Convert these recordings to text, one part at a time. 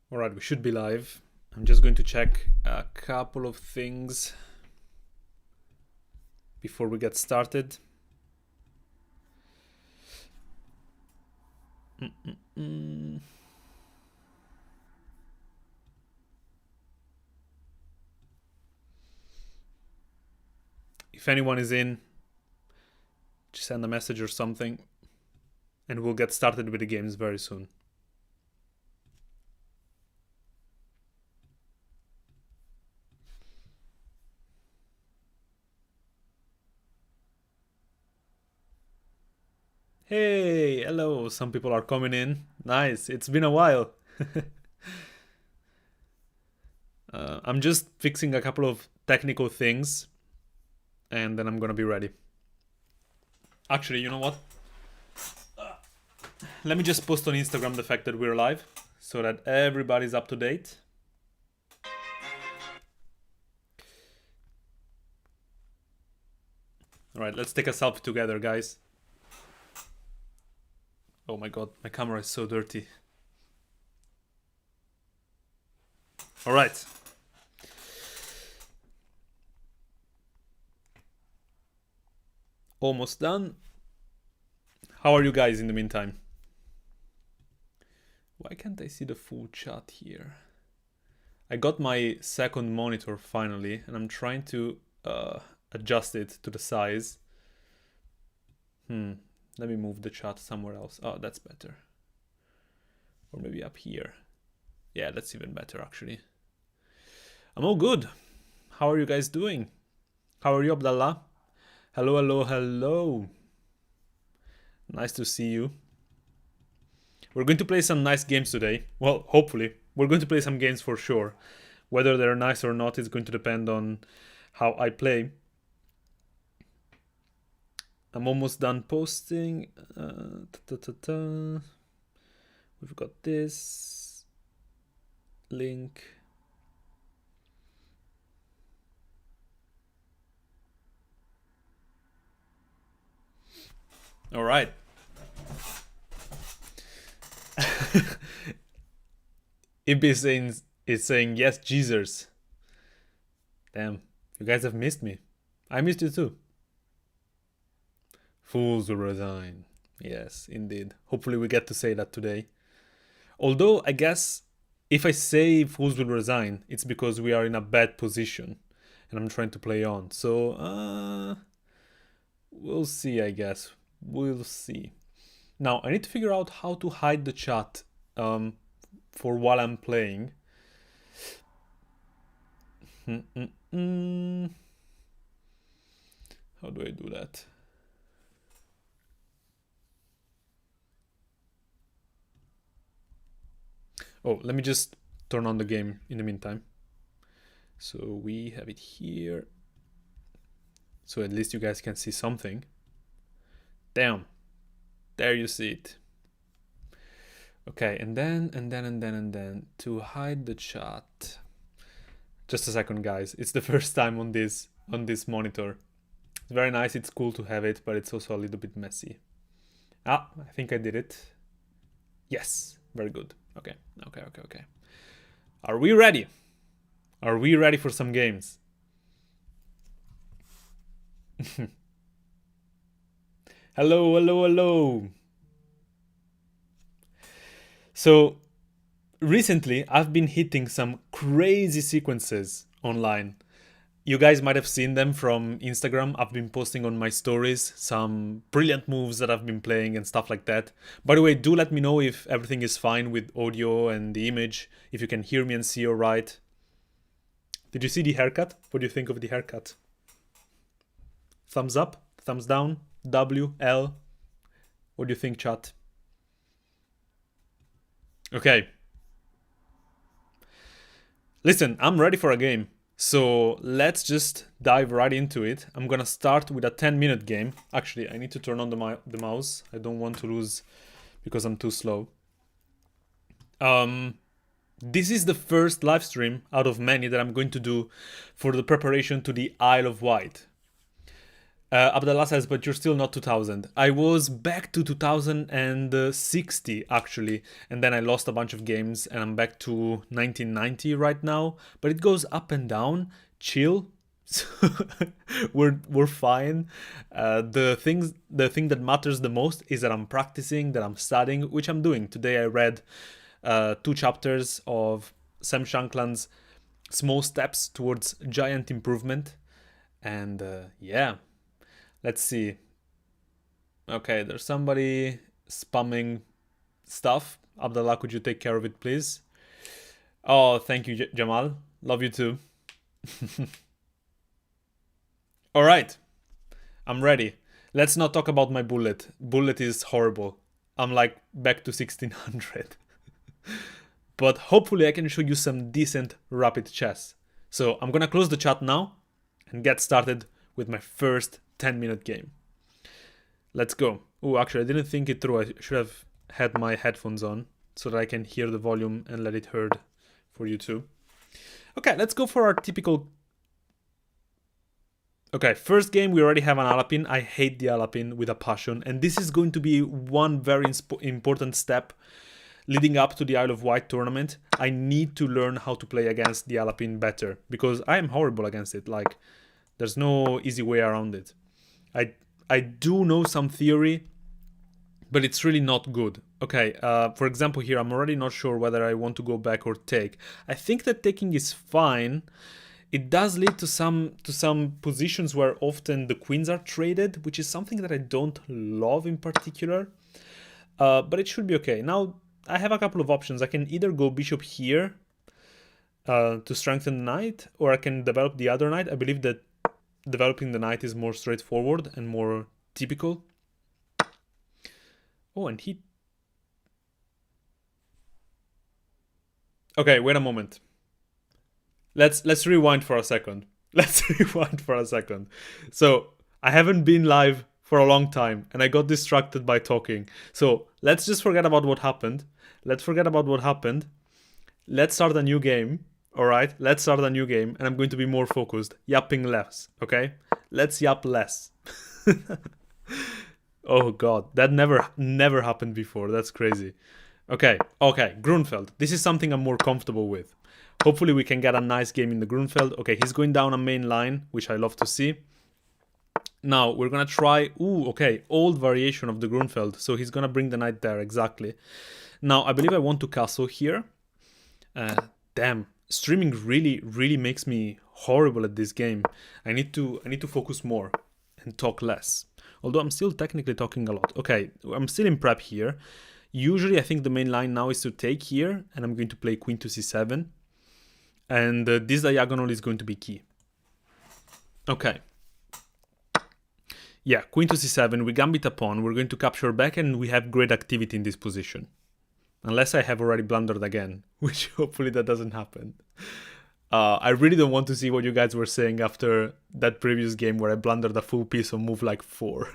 All right, we should be live. I'm just going to check a couple of things before we get started. If anyone is in, just send a message or something, and we'll get started with the games very soon. Hey, hello. Some people are coming in. Nice. It's been a while. I'm just fixing a couple of technical things, and then I'm gonna be ready. Actually, you know what? Let me just post on Instagram the fact that we're live so that everybody's up to date. All right, let's take a selfie together, guys. Oh my god, my camera is so dirty. All right. Almost done. How are you guys in the meantime? Why can't I see the full chat here? I got my second monitor finally, and I'm trying to adjust it to the size. Let me move the chat somewhere else. Oh, that's better. Or maybe up here. Yeah, that's even better actually. I'm all good. How are you guys doing? How are you, Abdallah? Hello, hello, hello. Nice to see you. We're going to play some nice games today. Well, hopefully. We're going to play some games for sure. Whether they're nice or not is going to depend on how I play. I'm almost done posting. We've got this link. All right. Ibis is saying yes, Jesus. Damn, you guys have missed me. I missed you too. Fools will resign. Yes, indeed. Hopefully we get to say that today. Although, I guess, if I say fools will resign, it's because we are in a bad position. And I'm trying to play on. So, we'll see, I guess. We'll see. Now, I need to figure out how to hide the chat for while I'm playing. How do I do that? Oh, let me just turn on the game in the meantime. So we have it here. So at least you guys can see something. Damn. There you see it. Okay, and then to hide the chat. Just a second, guys. It's the first time on this monitor. It's very nice, it's cool to have it, but it's also a little bit messy. Ah, I think I did it. Yes, very good. Okay. Are we ready? Are we ready for some games? Hello. So, recently I've been hitting some crazy sequences online. You guys might have seen them from Instagram. I've been posting on my stories some brilliant moves that I've been playing and stuff like that. By the way, do let me know if everything is fine with audio and the image, if you can hear me and see all right. Did you see the haircut? What do you think of the haircut? Thumbs up? Thumbs down? W? L? What do you think, chat? Okay. Listen, I'm ready for a game. So let's just dive right into it. I'm gonna start with a 10-minute game. Actually, I need to turn on the mouse. I don't want to lose because I'm too slow. This is the first live stream out of many that I'm going to do for the preparation to the Isle of Wight. Abdallah says, but you're still not 2000. I was back to 2060 actually, and then I lost a bunch of games, and I'm back to 1990 right now. But it goes up and down. Chill. we're fine. The thing that matters the most is that I'm practicing, that I'm studying, which I'm doing. Today I read 2 chapters of Sam Shankland's Small Steps Towards Giant Improvement, and yeah. Let's see. Okay, there's somebody spamming stuff. Abdallah, could you take care of it, please? Oh, thank you, Jamal. Love you too. All right, I'm ready. Let's not talk about my bullet. Bullet is horrible. I'm like back to 1600. But hopefully I can show you some decent rapid chess. So I'm gonna close the chat now and get started with my first 10-minute game. Let's go. Oh, actually, I didn't think it through. I should have had my headphones on so that I can hear the volume and let it heard for you too. Okay, let's go for our typical... Okay, first game, we already have an Alapin. I hate the Alapin with a passion, and this is going to be one very important step leading up to the Isle of Wight tournament. I need to learn how to play against the Alapin better, because I am horrible against it. Like, there's no easy way around it. I do know some theory, but it's really not good. Okay, for example here, I'm already not sure whether I want to go back or take. I think that taking is fine. It does lead to some positions where often the queens are traded, which is something that I don't love in particular. But it should be okay. Now, I have a couple of options. I can either go bishop here to strengthen the knight, or I can develop the other knight. I believe that developing the knight is more straightforward and more typical. Oh, and he... Okay, wait a moment. Let's rewind for a second. So, I haven't been live for a long time, and I got distracted by talking. So, let's just forget about what happened. Let's start a new game. Alright, let's start a new game, and I'm going to be more focused. Yapping less, okay? Let's yap less. Oh god, that never happened before. That's crazy. Okay, Grunfeld. This is something I'm more comfortable with. Hopefully we can get a nice game in the Grunfeld. Okay, he's going down a main line, which I love to see. Now, we're gonna try... Ooh, okay, old variation of the Grunfeld. So he's gonna bring the knight there, exactly. Now, I believe I want to castle here. Damn. Streaming really makes me horrible at this game. I need to focus more and talk less. Although I'm still technically talking a lot. Okay, I'm still in prep here. Usually I think the main line now is to take here, and I'm going to play queen to c7. And this diagonal is going to be key. Okay. Yeah, queen to c7, we gambit a pawn, we're going to capture back, and we have great activity in this position. Unless I have already blundered again, which hopefully that doesn't happen. I really don't want to see what you guys were saying after that previous game where I blundered a full piece on move like 4.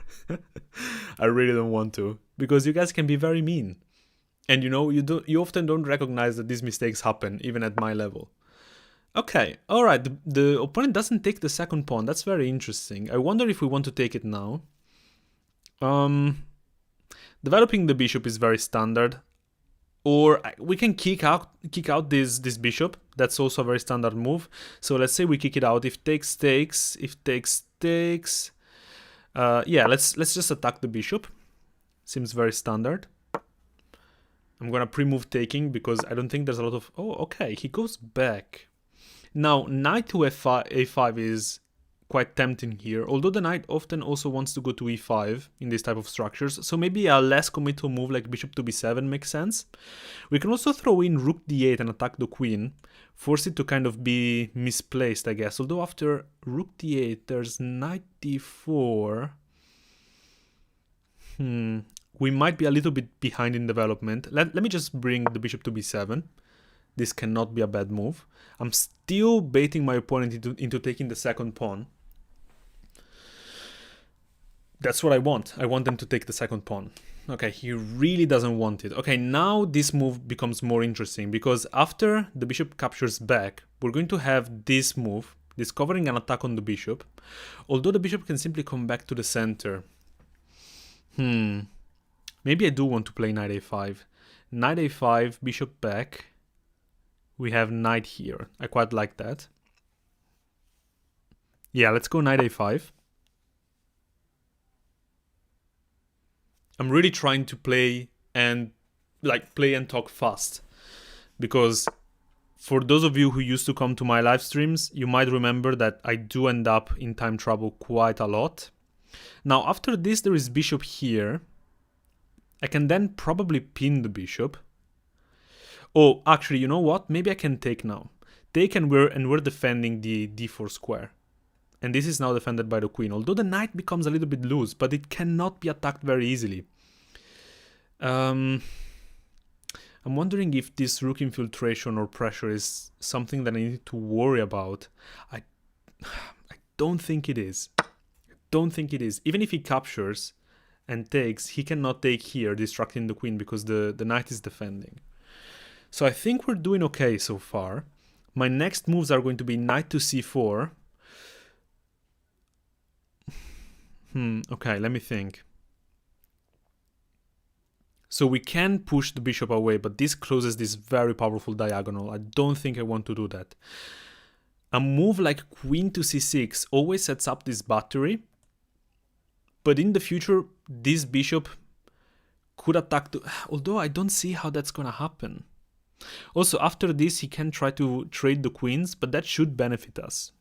I really don't want to, because you guys can be very mean. And you know, you often don't recognize that these mistakes happen, even at my level. Okay, alright, the opponent doesn't take the second pawn. That's very interesting. I wonder if we want to take it now. Developing the bishop is very standard. Or we can kick out this bishop. That's also a very standard move. So let's say we kick it out. If takes, takes. If takes, takes. Yeah, let's just attack the bishop. Seems very standard. I'm gonna pre-move taking because I don't think there's a lot of... Oh, okay, he goes back. Now, knight to a5 is quite tempting here, although the knight often also wants to go to e5 in this type of structures, so maybe a less committal move like bishop to b7 makes sense. We can also throw in rook d8 and attack the queen, force it to kind of be misplaced, I guess, although after rook d8 there's knight d4. We might be a little bit behind in development. Let me just bring the bishop to b7. This cannot be a bad move. I'm still baiting my opponent into taking the second pawn. That's what I want. I want them to take the second pawn. Okay, he really doesn't want it. Okay, now this move becomes more interesting because after the bishop captures back, we're going to have this move discovering an attack on the bishop. Although the bishop can simply come back to the center. Maybe I do want to play knight a5. Knight a5, bishop back. We have knight here. I quite like that. Yeah, let's go knight a5. I'm really trying to play and talk fast, because for those of you who used to come to my live streams, you might remember that I do end up in time trouble quite a lot. Now, after this, there is bishop here. I can then probably pin the bishop. Oh, actually, you know what? Maybe I can take now. Take, and we're defending the d4 square. And this is now defended by the queen, although the knight becomes a little bit loose, but it cannot be attacked very easily. I'm wondering if this rook infiltration or pressure is something that I need to worry about. I don't think it is. Even if he captures and takes, he cannot take here, distracting the queen, because the knight is defending. So I think we're doing okay so far. My next moves are going to be knight to c4. Okay, let me think. So we can push the bishop away, but this closes this very powerful diagonal. I don't think I want to do that. A move like queen to c6 always sets up this battery, but in the future, this bishop could attack although I don't see how that's gonna happen. Also, after this, he can try to trade the queens, but that should benefit us.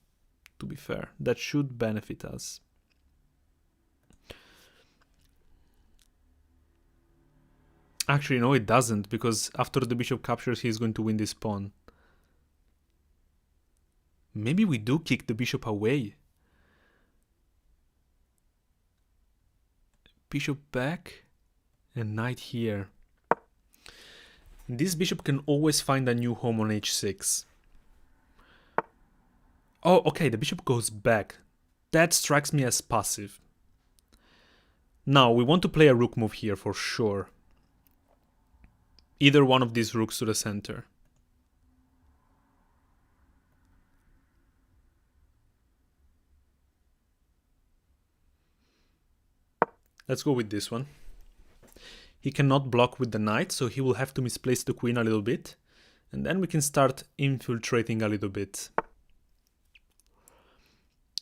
To be fair, that should benefit us. Actually, no, it doesn't, because after the bishop captures, he's going to win this pawn. Maybe we do kick the bishop away. Bishop back and knight here. This bishop can always find a new home on h6. Oh, okay, the bishop goes back. That strikes me as passive. Now, we want to play a rook move here for sure. Either one of these rooks to the center. Let's go with this one. He cannot block with the knight, so he will have to misplace the queen a little bit. And then we can start infiltrating a little bit.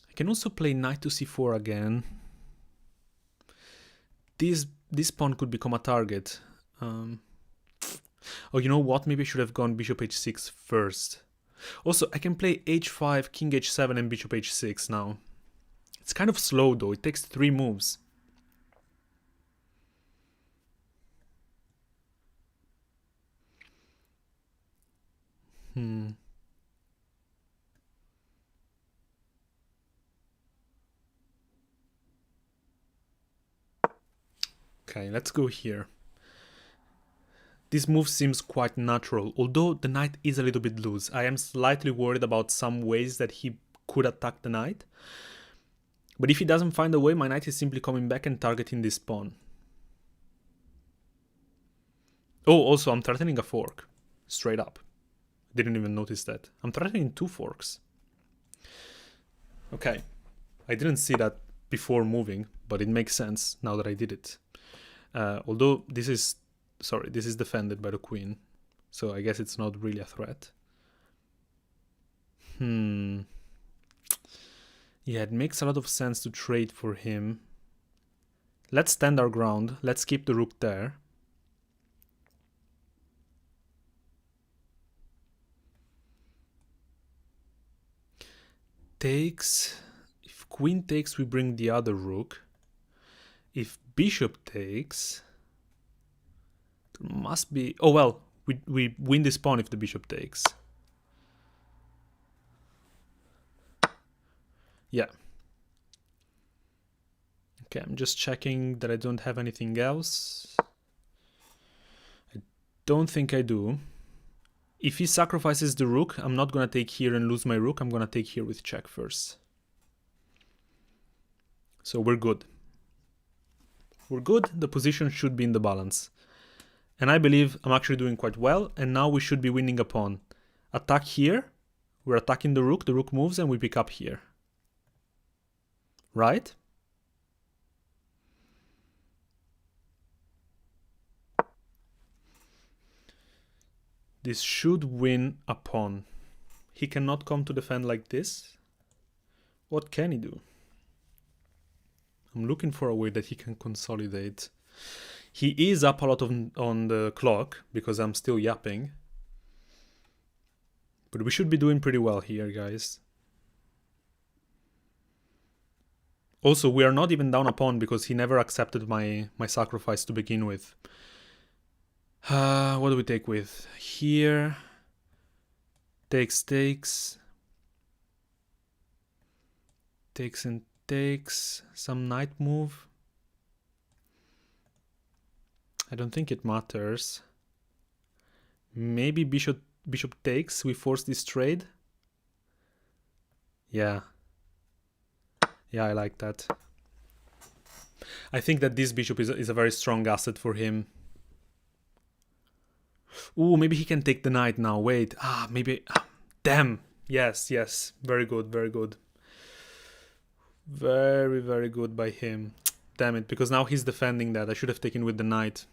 I can also play knight to c4 again. This pawn could become a target. Oh, you know what? Maybe I should have gone bishop h6 first. Also, I can play h5, king h7, and bishop h6 now. It's kind of slow though. It takes 3 moves. Okay, let's go here. This move seems quite natural, although the knight is a little bit loose. I am slightly worried about some ways that he could attack the knight. But if he doesn't find a way, my knight is simply coming back and targeting this pawn. Oh, also I'm threatening a fork. Straight up. Didn't even notice that. I'm threatening 2 forks. Okay. I didn't see that before moving, but it makes sense now that I did it. Although this is defended by the queen, so I guess it's not really a threat. Yeah, it makes a lot of sense to trade for him. Let's stand our ground. Let's keep the rook there. Takes. If queen takes, we bring the other rook. If bishop takes, there must be... Oh, well, we win this pawn if the bishop takes. Yeah. Okay, I'm just checking that I don't have anything else. I don't think I do. If he sacrifices the rook, I'm not gonna take here and lose my rook. I'm gonna take here with check first. So we're good. We're good. The position should be in the balance. And I believe I'm actually doing quite well. And now we should be winning a pawn. Attack here. We're attacking the rook moves, and we pick up here. Right? This should win a pawn. He cannot come to defend like this. What can he do? I'm looking for a way that he can consolidate. He is up a lot on the clock because I'm still yapping. But we should be doing pretty well here, guys. Also, we are not even down a pawn because he never accepted my sacrifice to begin with. What do we take with? Here. Takes. Takes and takes. Some knight move. I don't think it matters. Maybe bishop takes. We force this trade. Yeah. Yeah, I like that. I think that this bishop is a very strong asset for him. Ooh, maybe he can take the knight now. Wait. Maybe. Damn. Yes, yes. Very good, very good. Very, very good by him. Damn it, because now he's defending that. I should have taken with the knight.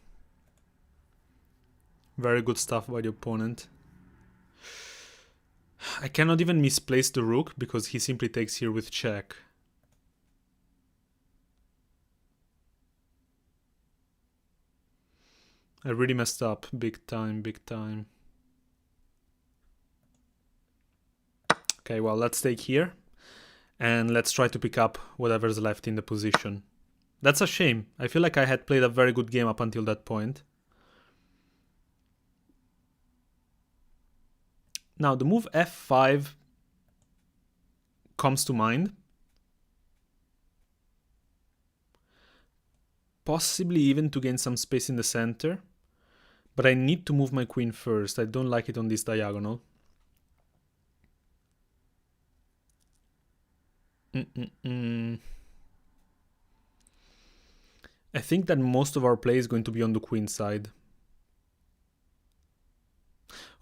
Very good stuff by the opponent. I cannot even misplace the rook because he simply takes here with check. I really messed up. Big time, big time. Okay, well, let's take here. And let's try to pick up whatever's left in the position. That's a shame. I feel like I had played a very good game up until that point. Now, the move f5 comes to mind. Possibly even to gain some space in the center. But I need to move my queen first. I don't like it on this diagonal. I think that most of our play is going to be on the queen side.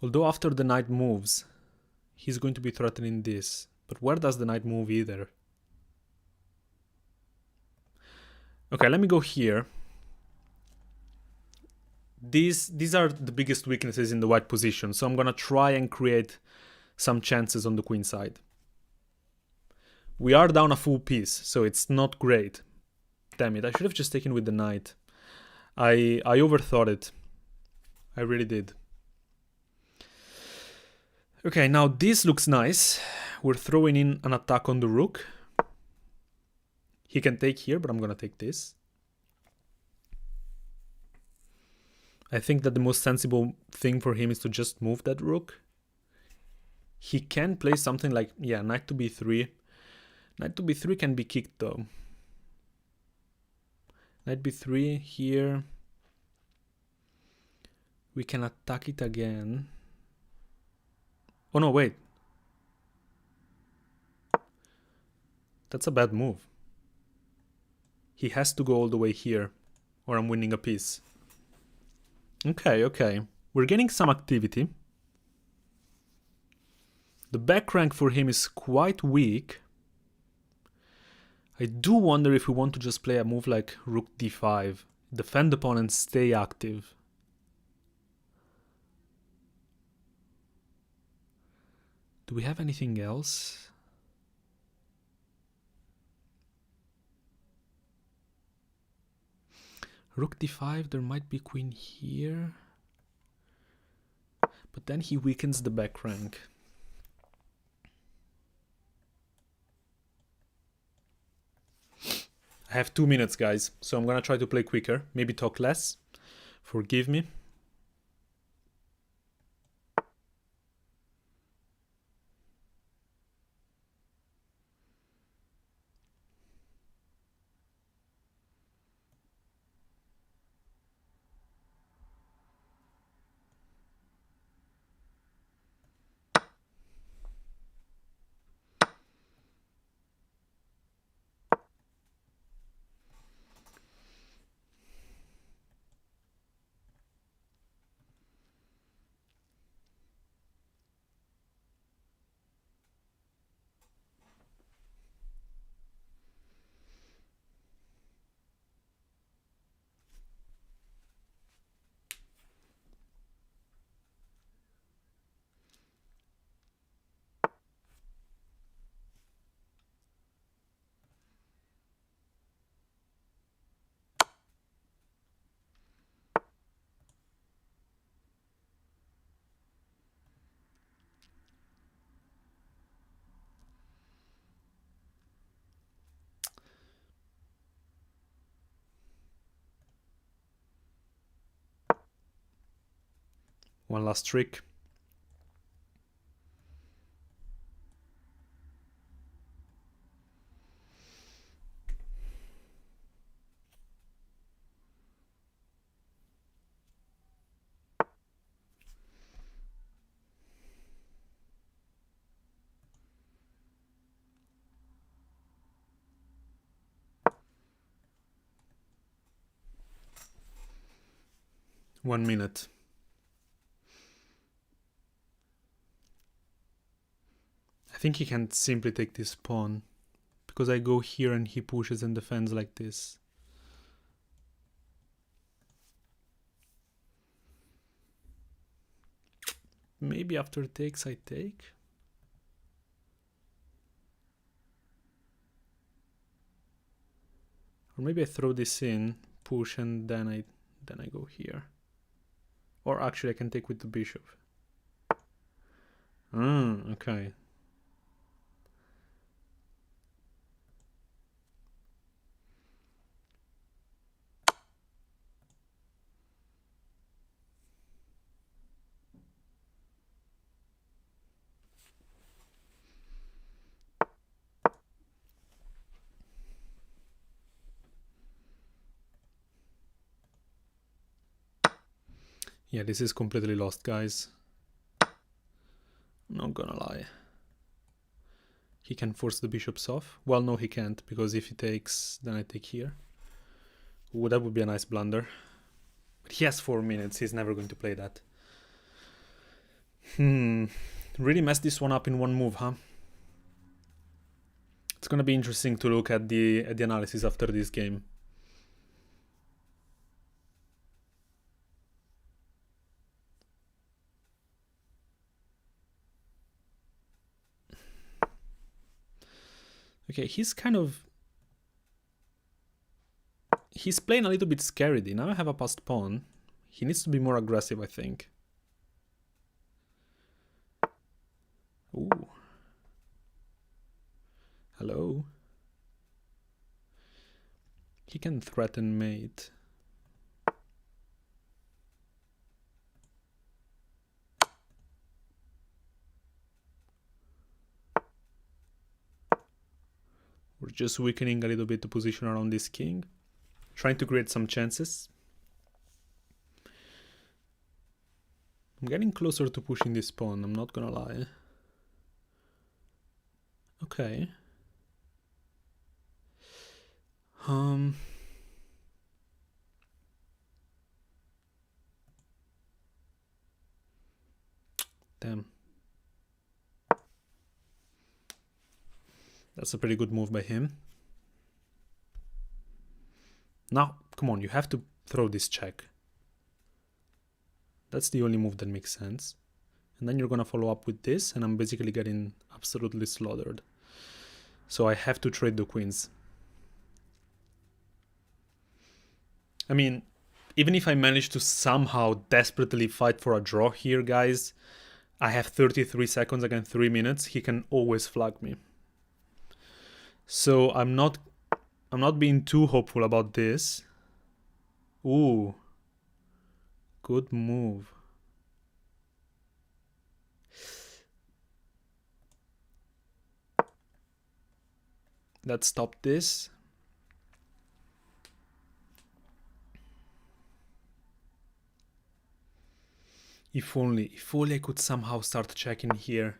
Although after the knight moves, he's going to be threatening this. But where does the knight move either? Okay, let me go here. These are the biggest weaknesses in the white position, so I'm gonna try and create some chances on the queen side. We are down a full piece, so it's not great. Damn it, I should have just taken with the knight. I overthought it. I really did. Okay, now this looks nice. We're throwing in an attack on the rook. He can take here, but I'm gonna take this. I think that the most sensible thing for him is to just move that rook. He can play something like, yeah, knight to b3. Knight to b3 can be kicked though. Knight b3 here. We can attack it again. Oh no, wait. That's a bad move. He has to go all the way here, or I'm winning a piece. Okay, okay. We're getting some activity. The back rank for him is quite weak. I do wonder if we want to just play a move like rook d5. Defend the pawn and stay active. Do we have anything else? Rook d5, there might be queen here. But then he weakens the back rank. I have 2 minutes, guys, so I'm gonna try to play quicker, maybe talk less. Forgive me. One last trick. One minute. I think he can simply take this pawn, because I go here and he pushes and defends like this. Maybe after takes I take. Or maybe I throw this in, push, and then I go here. Or actually I can take with the bishop. Okay. Yeah, this is completely lost, guys. Not gonna lie. He can force the bishops off. Well, no, he can't, because if he takes, then I take here. Ooh, that would be a nice blunder. But he has 4 minutes. He's never going to play that. Really messed this one up in one move, huh? It's gonna be interesting to look at the analysis after this game. Okay, he's playing a little bit scaredy. Now I have a passed pawn. He needs to be more aggressive, I think. Ooh. Hello. He can threaten mate. We're just weakening a little bit the position around this king. Trying to create some chances. I'm getting closer to pushing this pawn, I'm not gonna lie. Okay. Damn. That's a pretty good move by him. Now, come on, you have to throw this check. That's the only move that makes sense. And then you're gonna follow up with this, and I'm basically getting absolutely slaughtered. So I have to trade the queens. I mean, even if I manage to somehow desperately fight for a draw here, guys, I have 33 seconds against 3 minutes. He can always flag me. So I'm not being too hopeful about this. Ooh. Good move. Let's stop this. If only I could somehow start checking here.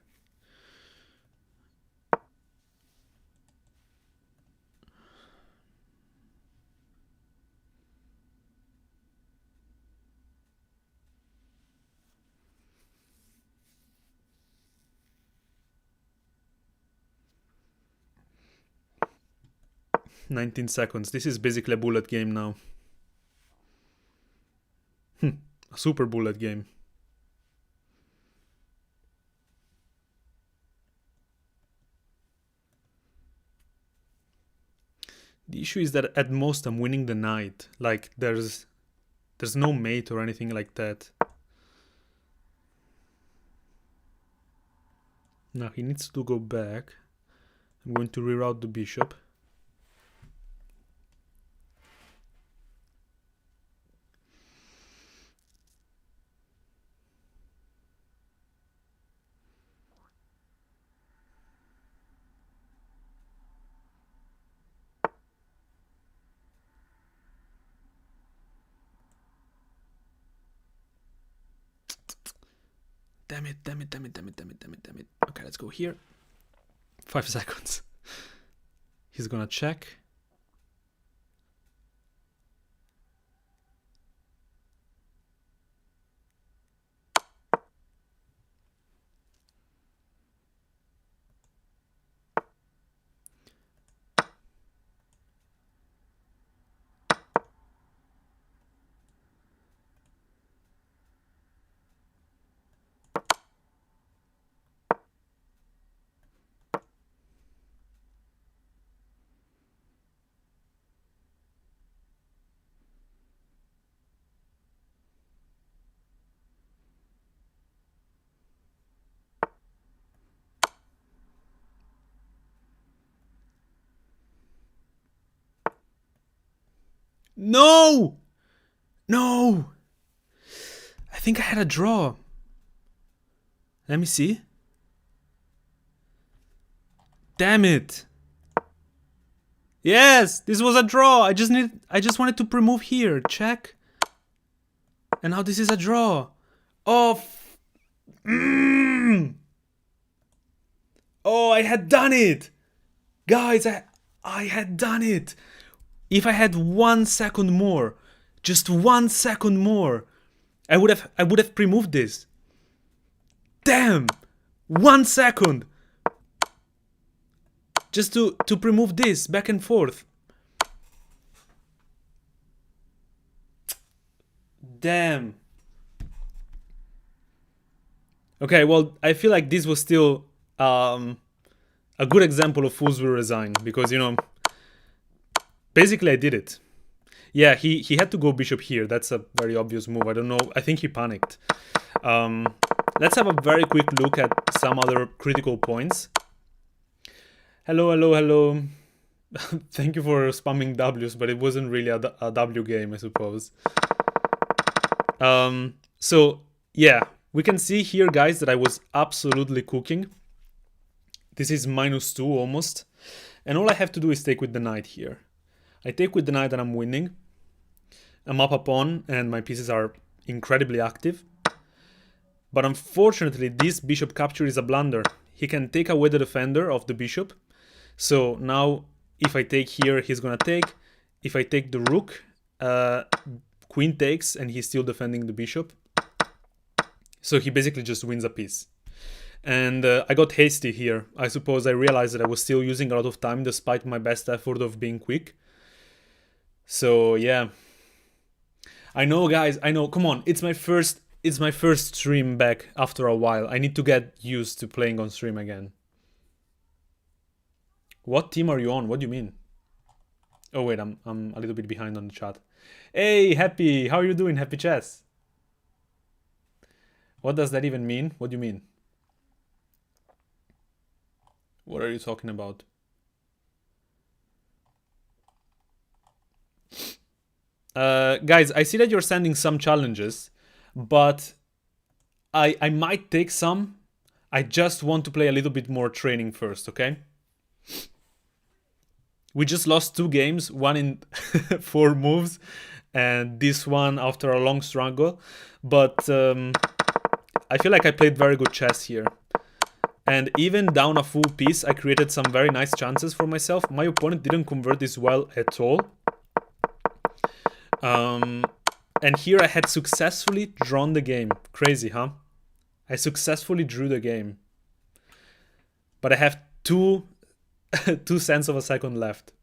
"19 seconds. This is basically a bullet game now. A super bullet game. The issue is that at most I'm winning the knight. Like, there's no mate or anything like that. Now he needs to go back. I'm going to reroute the bishop. damn it. Okay, let's go here. 5 seconds. He's gonna check. No! No! I think I had a draw. Let me see. Damn it. Yes, this was a draw. I just wanted to pre-move here. Check. And now this is a draw. Oh. Oh, I had done it. Guys, I had done it. If I had 1 second more, just 1 second more, I would have pre-moved this. Damn! 1 second! Just to pre-move this back and forth. Damn. Okay, well, I feel like this was still a good example of fools will resign, because, you know, basically I did it. Yeah, he had to go bishop here. That's a very obvious move. I don't know. I think he panicked. Let's have a very quick look at some other critical points. Hello. Thank you for spamming W's, but it wasn't really a W game, I suppose. So, yeah, we can see here, guys, that I was absolutely cooking. This is -2 almost. And all I have to do is take with the knight here. I take with the knight and I'm winning. I'm up a pawn and my pieces are incredibly active. But unfortunately, this bishop capture is a blunder. He can take away the defender of the bishop. So now, if I take here, he's gonna take. If I take the rook, queen takes and he's still defending the bishop. So he basically just wins a piece. And I got hasty here. I suppose I realized that I was still using a lot of time despite my best effort of being quick. So yeah. I know, guys, I know. Come on, it's my first stream back after a while. I need to get used to playing on stream again. What team are you on? What do you mean? Oh wait, I'm a little bit behind on the chat. Hey, Happy, how are you doing, Happy Chess? What does that even mean? What do you mean? What are you talking about? Guys, I see that you're sending some challenges, but I might take some. I just want to play a little bit more training first, okay? We just lost 2 games, one in 4 moves, and this one after a long struggle. But I feel like I played very good chess here. And even down a full piece, I created some very nice chances for myself. My opponent didn't convert this well at all. And here I had successfully drawn the game. Crazy, huh? I successfully drew the game. But I have 2 cents of a second left.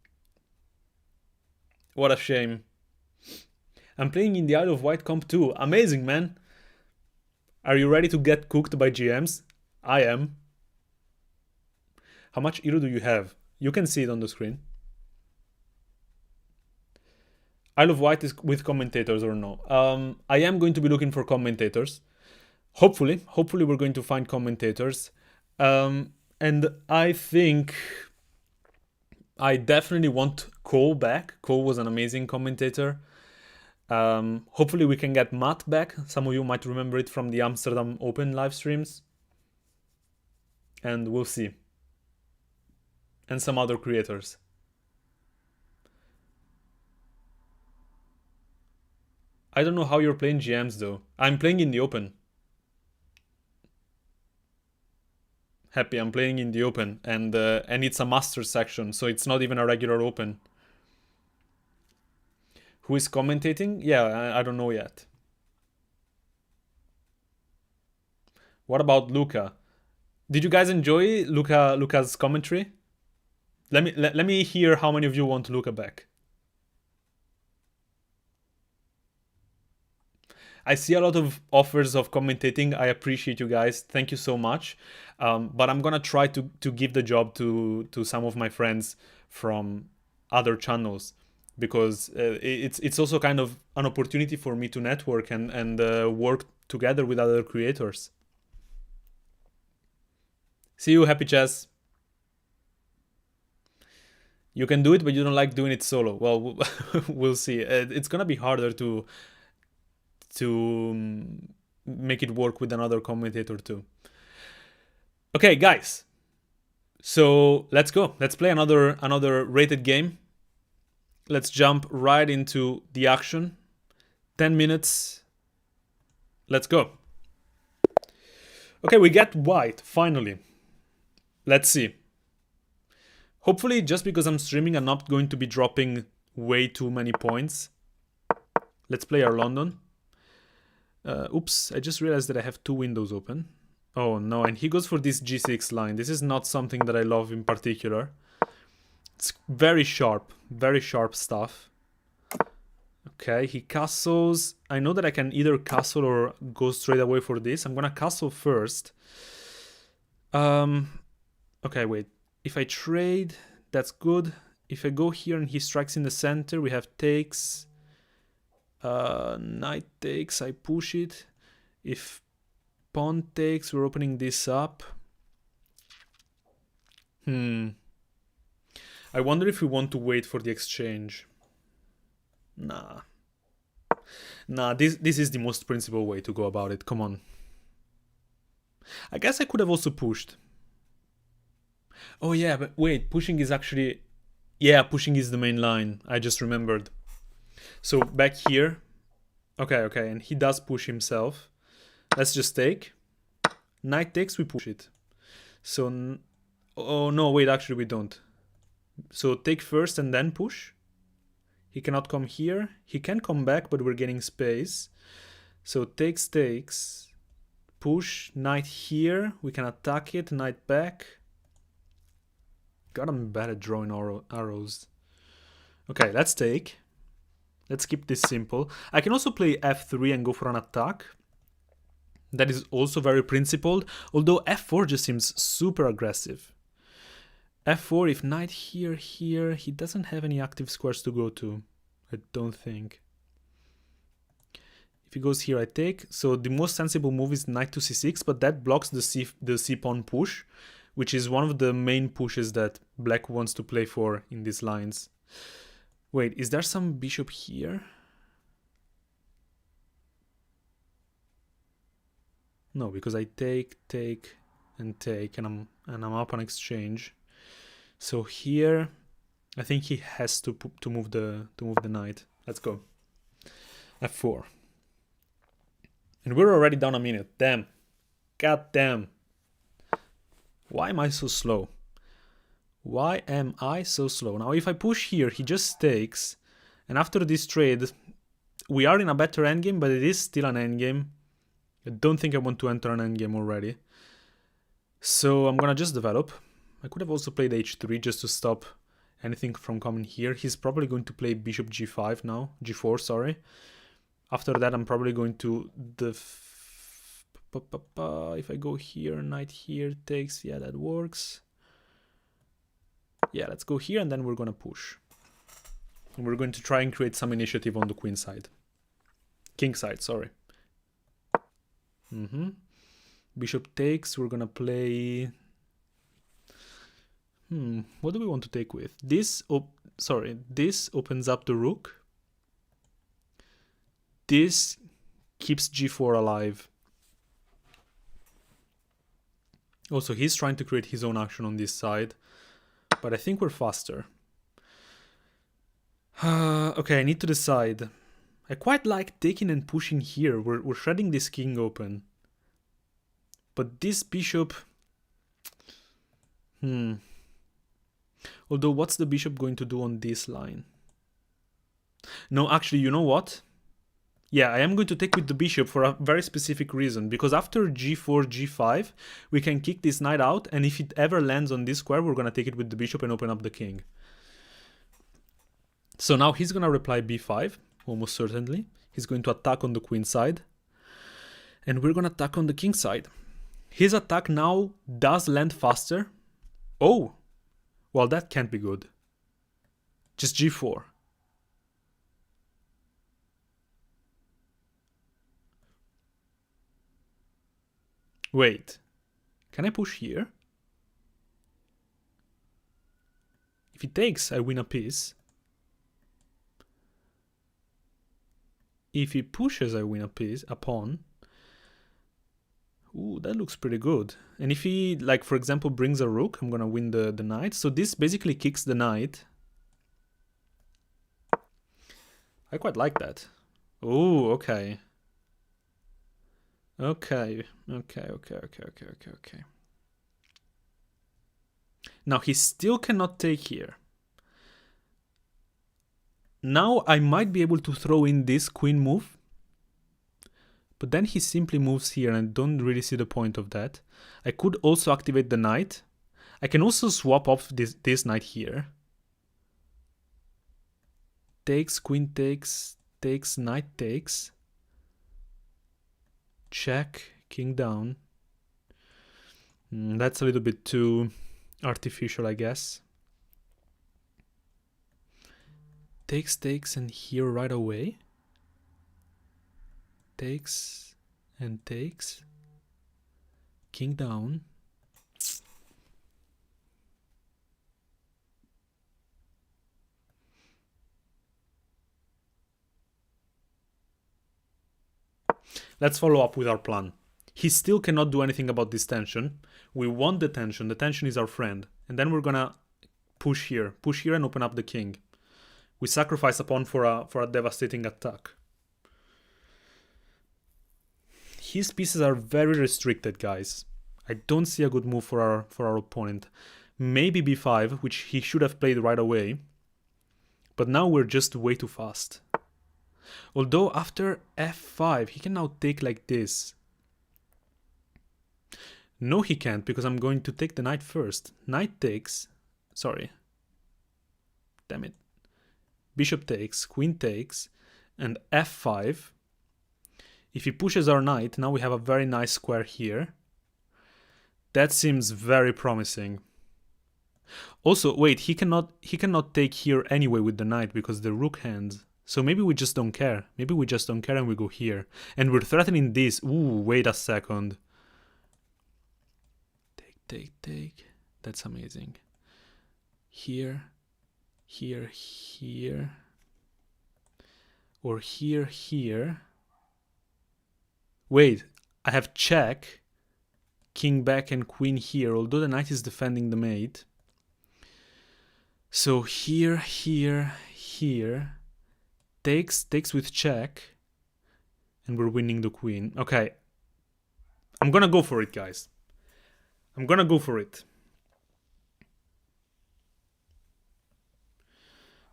What a shame. I'm playing in the Isle of Wight Comp 2. Amazing, man. Are you ready to get cooked by GMs? I am. How much Euro do you have? You can see it on the screen. Isle of Wight is with commentators or no? I am going to be looking for commentators. Hopefully we're going to find commentators. And I think I definitely want Cole back. Cole was an amazing commentator. Hopefully we can get Matt back. Some of you might remember it from the Amsterdam Open live streams. And we'll see. And some other creators. I don't know how you're playing GMs though. I'm playing in the Open. Happy, I'm playing in the open, and it's a master section, so it's not even a regular open. Who is commentating? Yeah, I don't know yet. What about Luca? Did you guys enjoy Luca's commentary? Let me hear how many of you want Luca back. I see a lot of offers of commentating. I appreciate you guys. Thank you so much. But I'm gonna try to give the job to some of my friends from other channels, because it's also kind of an opportunity for me to network and work together with other creators. See you, Happy Chess. You can do it, but you don't like doing it solo. Well, we'll see. It's gonna be harder to make it work with another commentator too. Okay, guys. So let's go. Let's play another rated game. Let's jump right into the action. 10 minutes. Let's go. Okay, we get Wight, finally. Let's see. Hopefully, just because I'm streaming, I'm not going to be dropping way too many points. Let's play our London. Oops, I just realized that I have two windows open. Oh no, and he goes for this g6 line. This is not something that I love in particular. It's very sharp stuff. Okay, he castles. I know that I can either castle or go straight away for this. I'm gonna castle first. Okay, wait. If I trade, that's good. If I go here and he strikes in the center, we have takes. Knight takes, I push it. If pawn takes, we're opening this up. I wonder if we want to wait for the exchange. Nah, this is the most principled way to go about it. Come on. I guess I could have also pushed. Oh yeah, but wait, pushing is actually... Yeah, pushing is the main line. I just remembered. So back here. Okay, and he does push himself. Let's just take. Knight takes, we push it. So... Oh no, wait, actually we don't. So take first and then push. He cannot come here. He can come back, but we're getting space. So takes, push, knight here. We can attack it, knight back. God, I'm bad at drawing arrows. Okay, let's take. Let's keep this simple. I can also play f3 and go for an attack. That is also very principled, although f4 just seems super aggressive. f4, if knight here, he doesn't have any active squares to go to. I don't think. If he goes here, I take. So the most sensible move is knight to c6, but that blocks the c pawn push, which is one of the main pushes that black wants to play for in these lines. Wait, is there some bishop here? No, because I take, and I'm up on exchange. So here, I think he has to move the knight. Let's go. f4. And we're already down a minute. Damn. God damn. Why am I so slow? Why am I so slow? Now, if I push here, he just takes. And after this trade, we are in a better endgame, but it is still an endgame. I don't think I want to enter an endgame already. So I'm gonna just develop. I could have also played h3 just to stop anything from coming here. He's probably going to play bishop g5 now. g4, sorry. After that, I'm probably going to if I go here, knight here, takes, yeah, that works. Yeah, let's go here and then we're gonna push. And we're going to try and create some initiative on the queen side. King side, sorry. Bishop takes, we're gonna play... what do we want to take with? This opens up the rook. This keeps g4 alive. Also, he's trying to create his own action on this side, but I think we're faster. Okay, I need to decide. I quite like taking and pushing here. We're shredding this king open. But this bishop... Although, what's the bishop going to do on this line? No, actually, you know what? Yeah, I am going to take with the bishop for a very specific reason. Because after g4, g5, we can kick this knight out. And if it ever lands on this square, we're going to take it with the bishop and open up the king. So now he's going to reply b5, almost certainly. He's going to attack on the queen side. And we're going to attack on the king side. His attack now does land faster. Oh, well, that can't be good. Just g4. Wait, can I push here? If he takes, I win a piece. If he pushes, I win a piece, a pawn. Ooh, that looks pretty good. And if he, like, for example, brings a rook, I'm gonna win the knight. So this basically kicks the knight. I quite like that. Oh, okay. Okay. Now he still cannot take here. Now I might be able to throw in this queen move. But then he simply moves here and I don't really see the point of that. I could also activate the knight. I can also swap off this knight here. Takes, queen takes, knight takes. Check, king down. That's a little bit too artificial, I guess. Takes, and here right away. Takes and takes. King down. Let's follow up with our plan. He still cannot do anything about this tension. We want the tension. The tension is our friend. And then we're gonna push here and open up the king. We sacrifice a pawn for a devastating attack. His pieces are very restricted, guys. I don't see a good move for our opponent. Maybe b5, which he should have played right away. But now we're just way too fast. Although after f5, he can now take like this. No, he can't, because I'm going to take the knight first. Knight takes. Sorry. Damn it. Bishop takes, queen takes, and f5. If he pushes our knight, now we have a very nice square here. That seems very promising. Also, wait, he cannot take here anyway with the knight because the rook hands. So maybe we just don't care. Maybe we just don't care and we go here. And we're threatening this. Ooh, wait a second. Take. That's amazing. Here. Or here. Wait, I have check, king back and queen here, although the knight is defending the mate. So here, takes with check, and we're winning the queen. Okay, I'm gonna go for it, guys. I'm gonna go for it.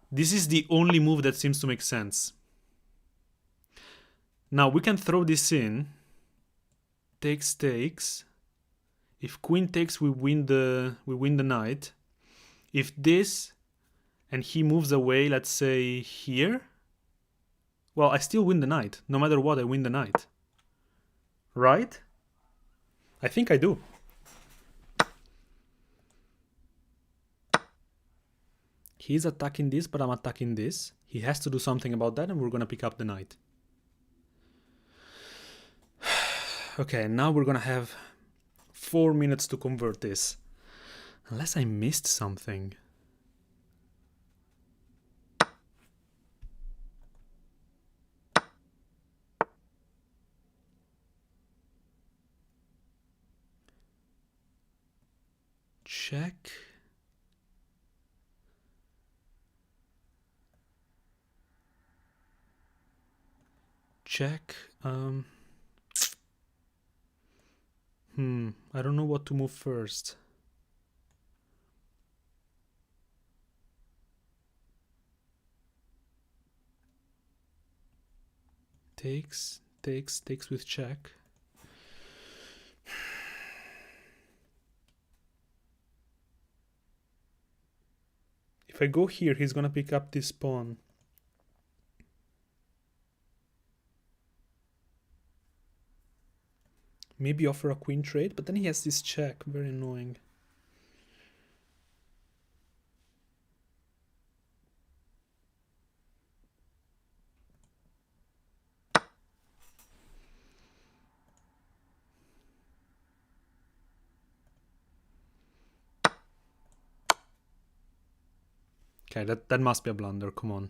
This is the only move that seems to make sense. Now we can throw this in. Takes. If queen takes, we win the knight. If this and he moves away, let's say here, well, I still win the knight. No matter what, I win the knight. Right? I think I do. He's attacking this, but I'm attacking this. He has to do something about that, and we're gonna pick up the knight. Okay, now we're gonna have 4 minutes to convert this. Unless I missed something. Check. Check. I don't know what to move first. takes with check. If I go here, he's gonna pick up this pawn. Maybe offer a queen trade, but then he has this check. Very annoying. Okay, that must be a blunder, come on.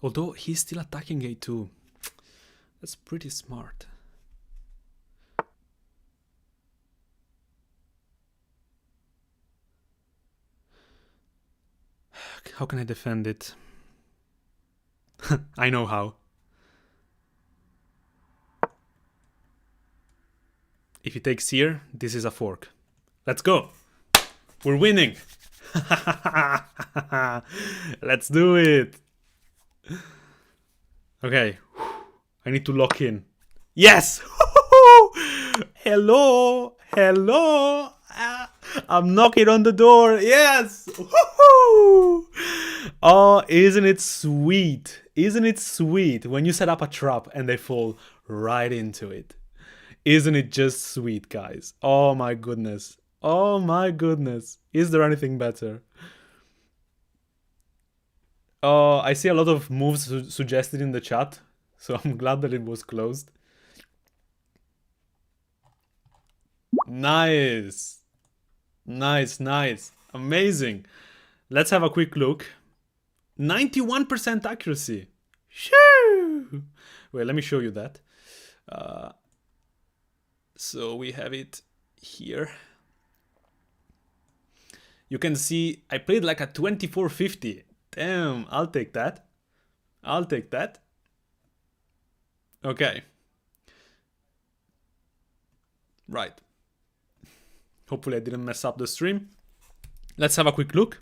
Although he's still attacking a2. That's pretty smart. How can I defend it? I know how. If he takes here, this is a fork. Let's go! We're winning! Let's do it! Okay. I need to lock in. Yes! Hello! Hello! I'm knocking on the door. Yes! Oh, isn't it sweet? Isn't it sweet when you set up a trap and they fall right into it? Isn't it just sweet, guys? Oh my goodness. Oh my goodness. Is there anything better? Oh, I see a lot of moves suggested in the chat, so I'm glad that it was closed. Nice. Nice, nice. Amazing. Let's have a quick look. 91% accuracy. Shoo! Wait, let me show you that. So we have it here. You can see I played like a 2450. Damn, I'll take that. I'll take that. Okay. Right. Hopefully I didn't mess up the stream. Let's have a quick look.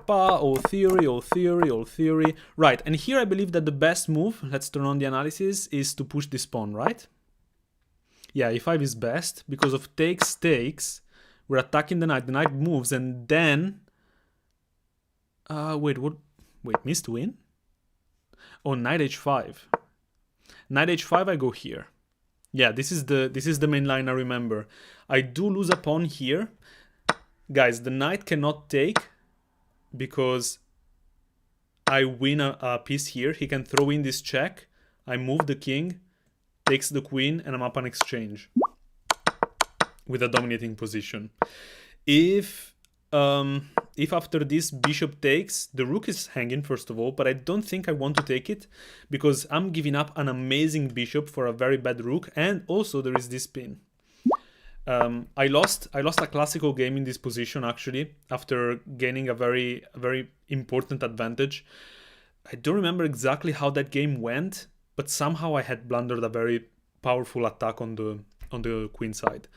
All theory, all theory, all theory. Right, and here I believe that the best move, let's turn on the analysis, is to push this pawn, right? Yeah, e5 is best because of takes. We're attacking the knight moves, and then... wait, what? Wait, missed win? Oh, knight h5. Knight h5, I go here. Yeah, this is the main line I remember. I do lose a pawn here. Guys, the knight cannot take because I win a piece here. He can throw in this check. I move the king, takes the queen, and I'm up an exchange with a dominating position. If after this bishop takes, the rook is hanging first of all, but I don't think I want to take it because I'm giving up an amazing bishop for a very bad rook, and also there is this pin. I lost a classical game in this position actually after gaining a very important advantage. I don't remember exactly how that game went, but somehow I had blundered a very powerful attack on the queen side.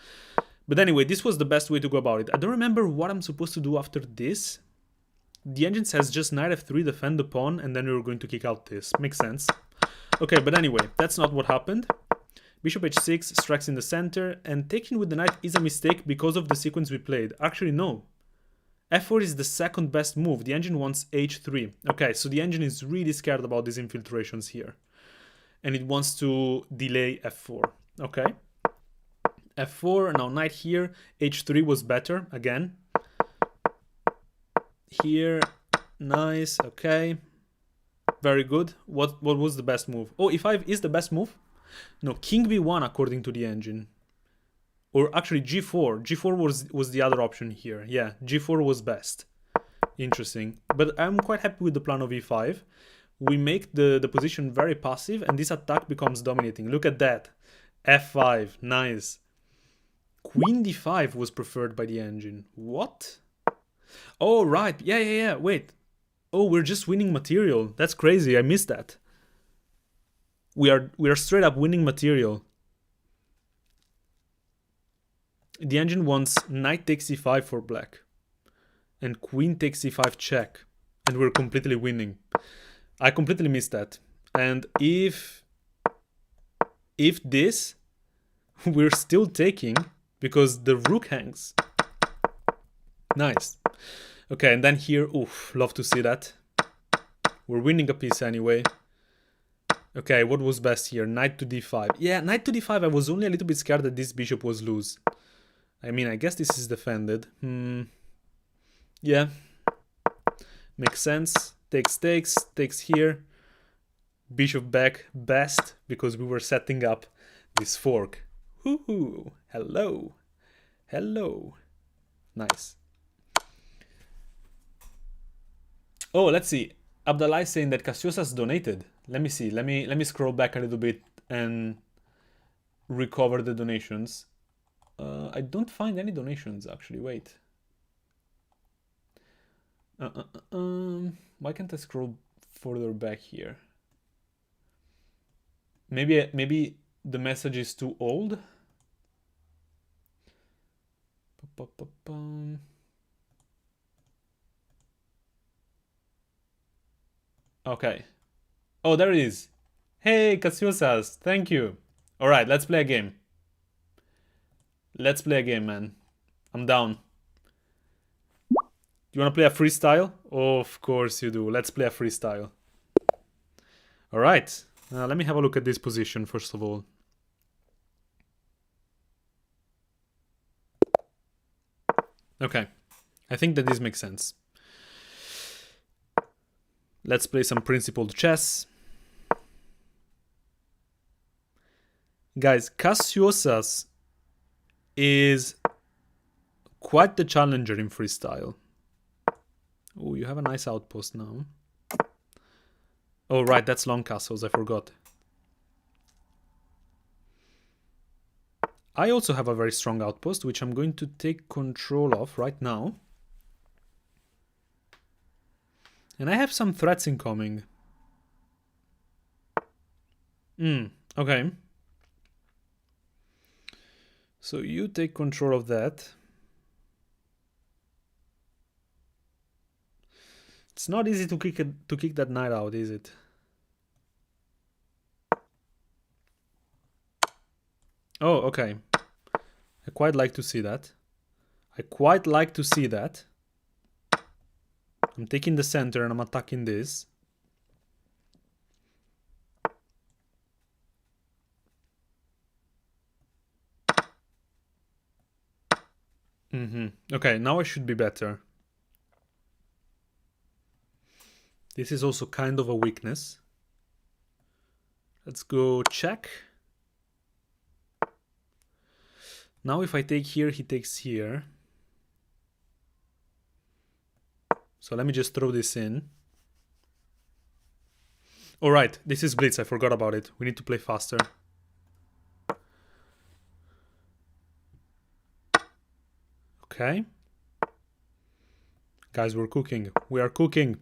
But anyway, this was the best way to go about it. I don't remember what I'm supposed to do after this. The engine says just knight f3, defend the pawn, and then we were going to kick out this. Makes sense. Okay, but anyway, that's not what happened. Bishop h6 strikes in the center, and taking with the knight is a mistake because of the sequence we played. Actually, no. f4 is the second best move. The engine wants h3. Okay, so the engine is really scared about these infiltrations here. And it wants to delay f4. Okay. f4, now knight here, h3 was better, again. Here, nice, okay. Very good. What was the best move? Oh, e5 is the best move? No, king b1 according to the engine. Or actually g4. g4 was the other option here. Yeah, g4 was best. Interesting. But I'm quite happy with the plan of e5. We make the position very passive and this attack becomes dominating. Look at that. f5, nice. Queen d5 was preferred by the engine. What? Oh, right. Yeah. Wait. Oh, we're just winning material. That's crazy. I missed that. We are straight up winning material. The engine wants knight takes e5 for black. And queen takes e5 check. and we're completely winning. I completely missed that. And if this, we're still taking because the rook hangs. Nice. Okay, and then here, oof, love to see that. We're winning a piece anyway. Okay, what was best here? Knight to d5. Yeah, knight to d5, I was only a little bit scared that this bishop was loose. I mean, I guess this is defended. Yeah. Makes sense. Takes here. Bishop back, best, because we were setting up this fork. Hoo-hoo. Hello. Hello. Nice. Oh, let's see. Abdallah is saying that Cassiosas donated. Let me see. Let me scroll back a little bit and recover the donations. I don't find any donations actually. Wait. Why can't I scroll further back here? Maybe the message is too old. Okay. Oh, there it is. Hey, Cassiosas, thank you. All right, let's play a game. Let's play a game, man. I'm down. You want to play a freestyle? Of course you do. Let's play a freestyle. All right. Let me have a look at this position first of all. Okay. I think that this makes sense. Let's play some principled chess. Guys, Cassiosas is quite the challenger in freestyle. Oh, you have a nice outpost now. Oh, right, that's long castles, I forgot. I also have a very strong outpost, which I'm going to take control of right now. And I have some threats incoming. Okay. So you take control of that. It's not easy to kick that knight out, is it? Oh, okay. I quite like to see that. I'm taking the center and I'm attacking this. Okay, now I should be better. This is also kind of a weakness. Let's go check. Now if I take here, he takes here. So let me just throw this in. All right, this is blitz. I forgot about it. We need to play faster. Okay. Guys, we're cooking. We are cooking.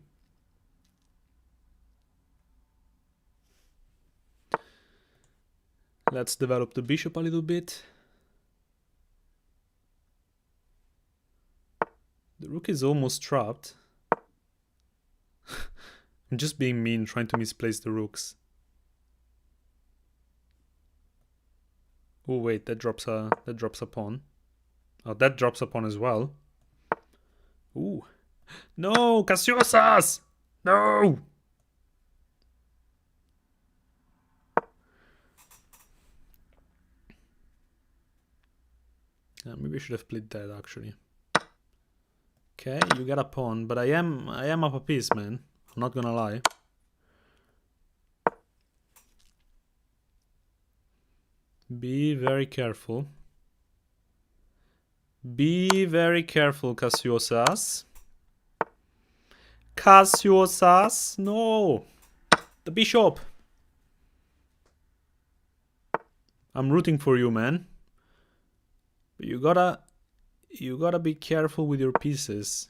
Let's develop the bishop a little bit. The rook is almost trapped. I'm just being mean, trying to misplace the rooks. Oh wait, that drops a pawn. Oh, that drops a pawn as well. Ooh. No, Cassiosas! No! Maybe I should have played that actually. Okay, you got a pawn, but I am up a piece, man. I'm not gonna lie. Be very careful. Be very careful, Cassiosas. Cassiosas, no! The bishop! I'm rooting for you, man. But you gotta be careful with your pieces.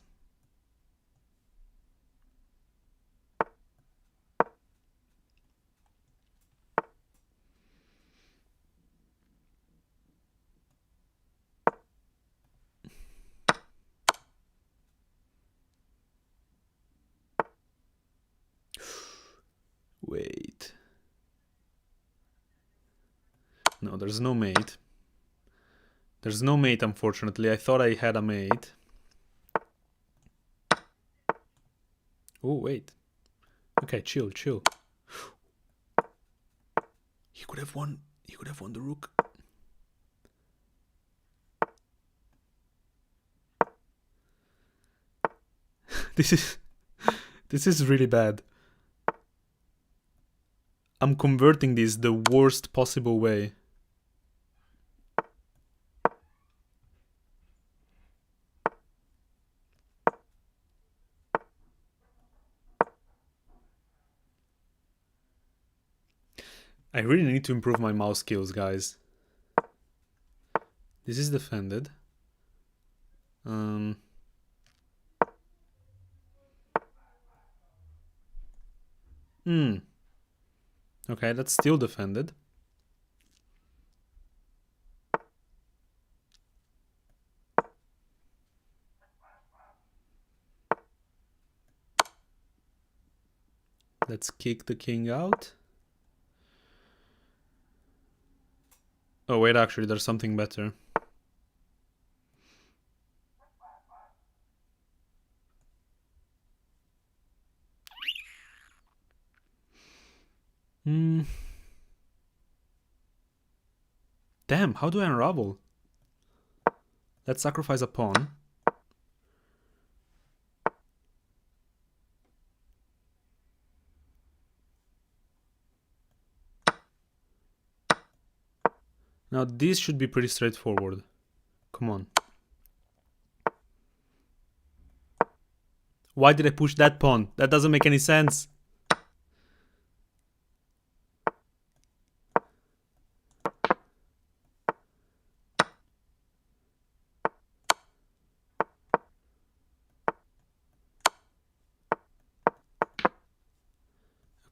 No, there's no mate. There's no mate, unfortunately. I thought I had a mate. Oh, wait. Okay, chill, chill. He could have won the rook. This is really bad. I'm converting this the worst possible way. I really need to improve my mouse skills, guys. This is defended. Okay, that's still defended. Let's kick the king out. Oh, wait, actually, there's something better. Damn, how do I unravel? Let's sacrifice a pawn. Now, this should be pretty straightforward. Come on. Why did I push that pawn? That doesn't make any sense.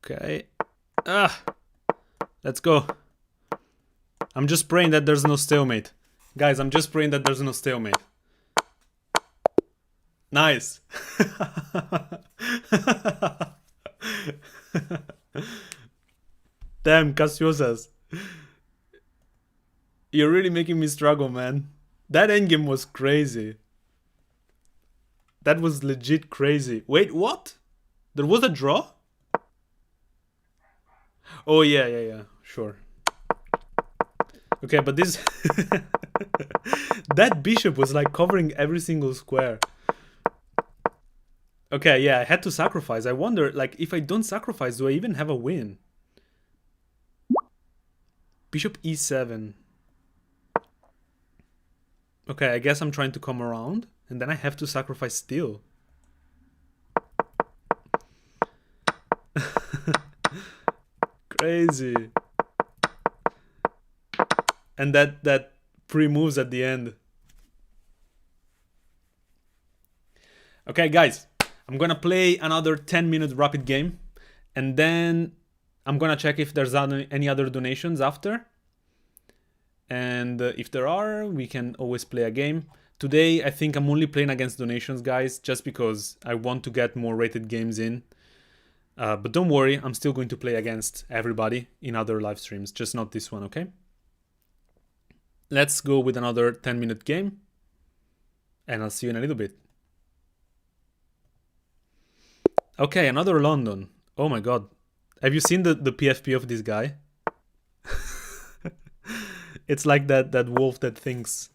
Okay. Let's go. I'm just praying that there's no stalemate. Guys, I'm just praying that there's no stalemate. Nice. Damn, Casiosas. You're really making me struggle, man. That endgame was crazy. That was legit crazy. Wait, what? There was a draw? Oh, yeah. Sure. Okay, but this... that bishop was like covering every single square. Okay, yeah, I had to sacrifice. I wonder, like, if I don't sacrifice, do I even have a win? Bishop e7. Okay, I guess I'm trying to come around, and then I have to sacrifice still. Crazy. And that pre-moves at the end. Okay, guys, I'm gonna play another 10-minute rapid game, and then I'm gonna check if there's any other donations after. And if there are, we can always play a game. Today, I think I'm only playing against donations, guys, just because I want to get more rated games in. But don't worry, I'm still going to play against everybody in other live streams, just not this one, okay? Let's go with another 10-minute game, and I'll see you in a little bit. Okay, another London. Oh my god. Have you seen the PFP of this guy? It's like that wolf that thinks.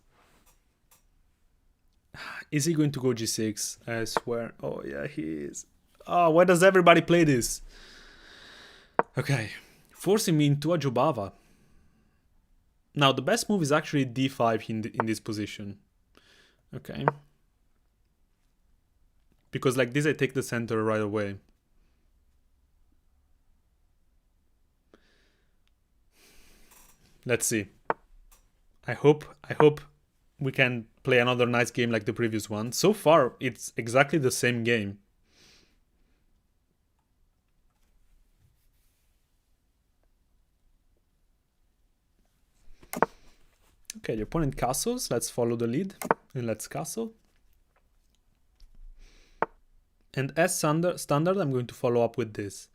Is he going to go g6? I swear. Oh yeah, he is. Oh, why does everybody play this? Okay. Forcing me into a Jobava. Now, the best move is actually d5 in this position. Okay. Because like this, I take the center right away. Let's see. I hope we can play another nice game like the previous one. So far, it's exactly the same game. Okay, the opponent castles. Let's follow the lead and let's castle. And as standard, I'm going to follow up with this.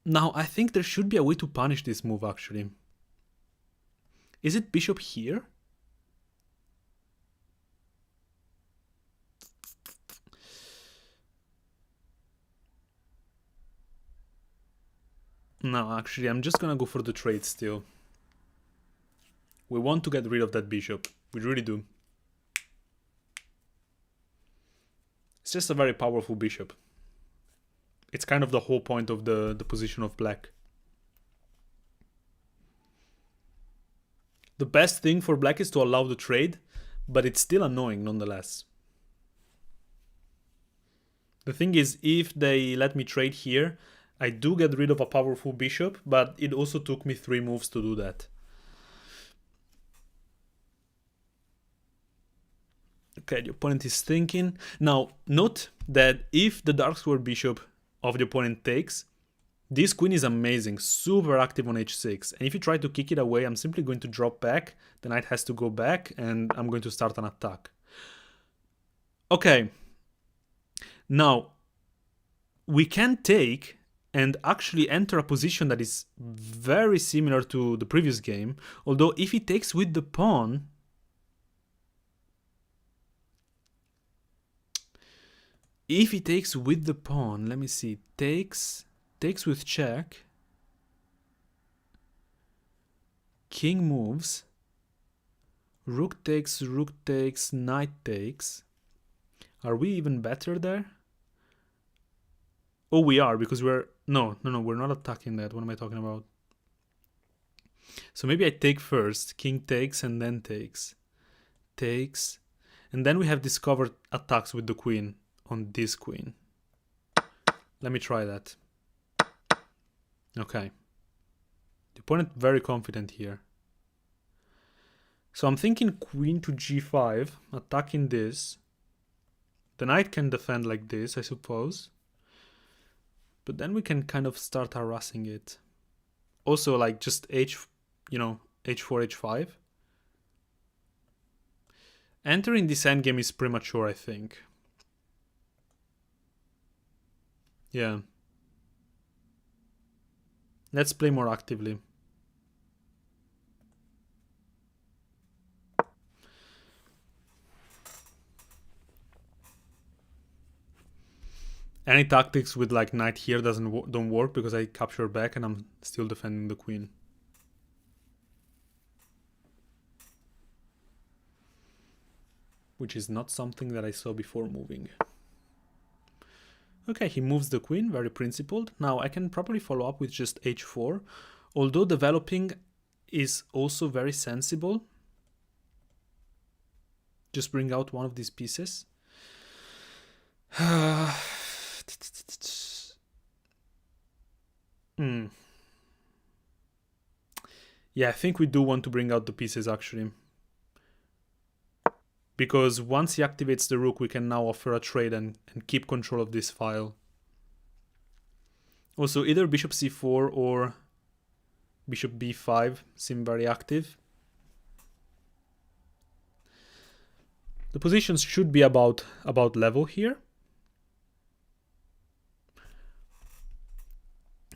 Now, I think there should be a way to punish this move, actually. Is it bishop here? No, actually, I'm just gonna go for the trade still. We want to get rid of that bishop. We really do. It's just a very powerful bishop. It's kind of the whole point of the position of black. The best thing for black is to allow the trade, but it's still annoying nonetheless. The thing is, if they let me trade here, I do get rid of a powerful bishop, but it also took me 3 moves to do that. Okay, the opponent is thinking. Now, note that if the dark square bishop of the opponent takes, this queen is amazing, super active on h6. And if you try to kick it away, I'm simply going to drop back, the knight has to go back, and I'm going to start an attack. Okay. Now, we can take and actually enter a position that is very similar to the previous game, although if he takes with the pawn, let me see, takes with check, king moves, rook takes, knight takes. Are we even better there? Oh, we are, because we're... No, we're not attacking that. What am I talking about? So maybe I take first, king takes, and then takes. Takes. And then we have discovered attacks with the queen on this queen. Let me try that. Okay. The opponent very confident here. So I'm thinking queen to g5, attacking this. The knight can defend like this, I suppose. But then we can kind of start harassing it. Also, like, just h4, h5. Entering this endgame is premature, I think. Yeah. Let's play more actively. Any tactics with like knight here don't work because I capture back and I'm still defending the queen. Which is not something that I saw before moving. Okay, he moves the queen, very principled. Now I can probably follow up with just h4, although developing is also very sensible. Just bring out one of these pieces. Yeah, I think we do want to bring out the pieces actually. Because once he activates the rook, we can now offer a trade and keep control of this file. Also, either bishop c4 or bishop b5 seem very active. The positions should be about level here.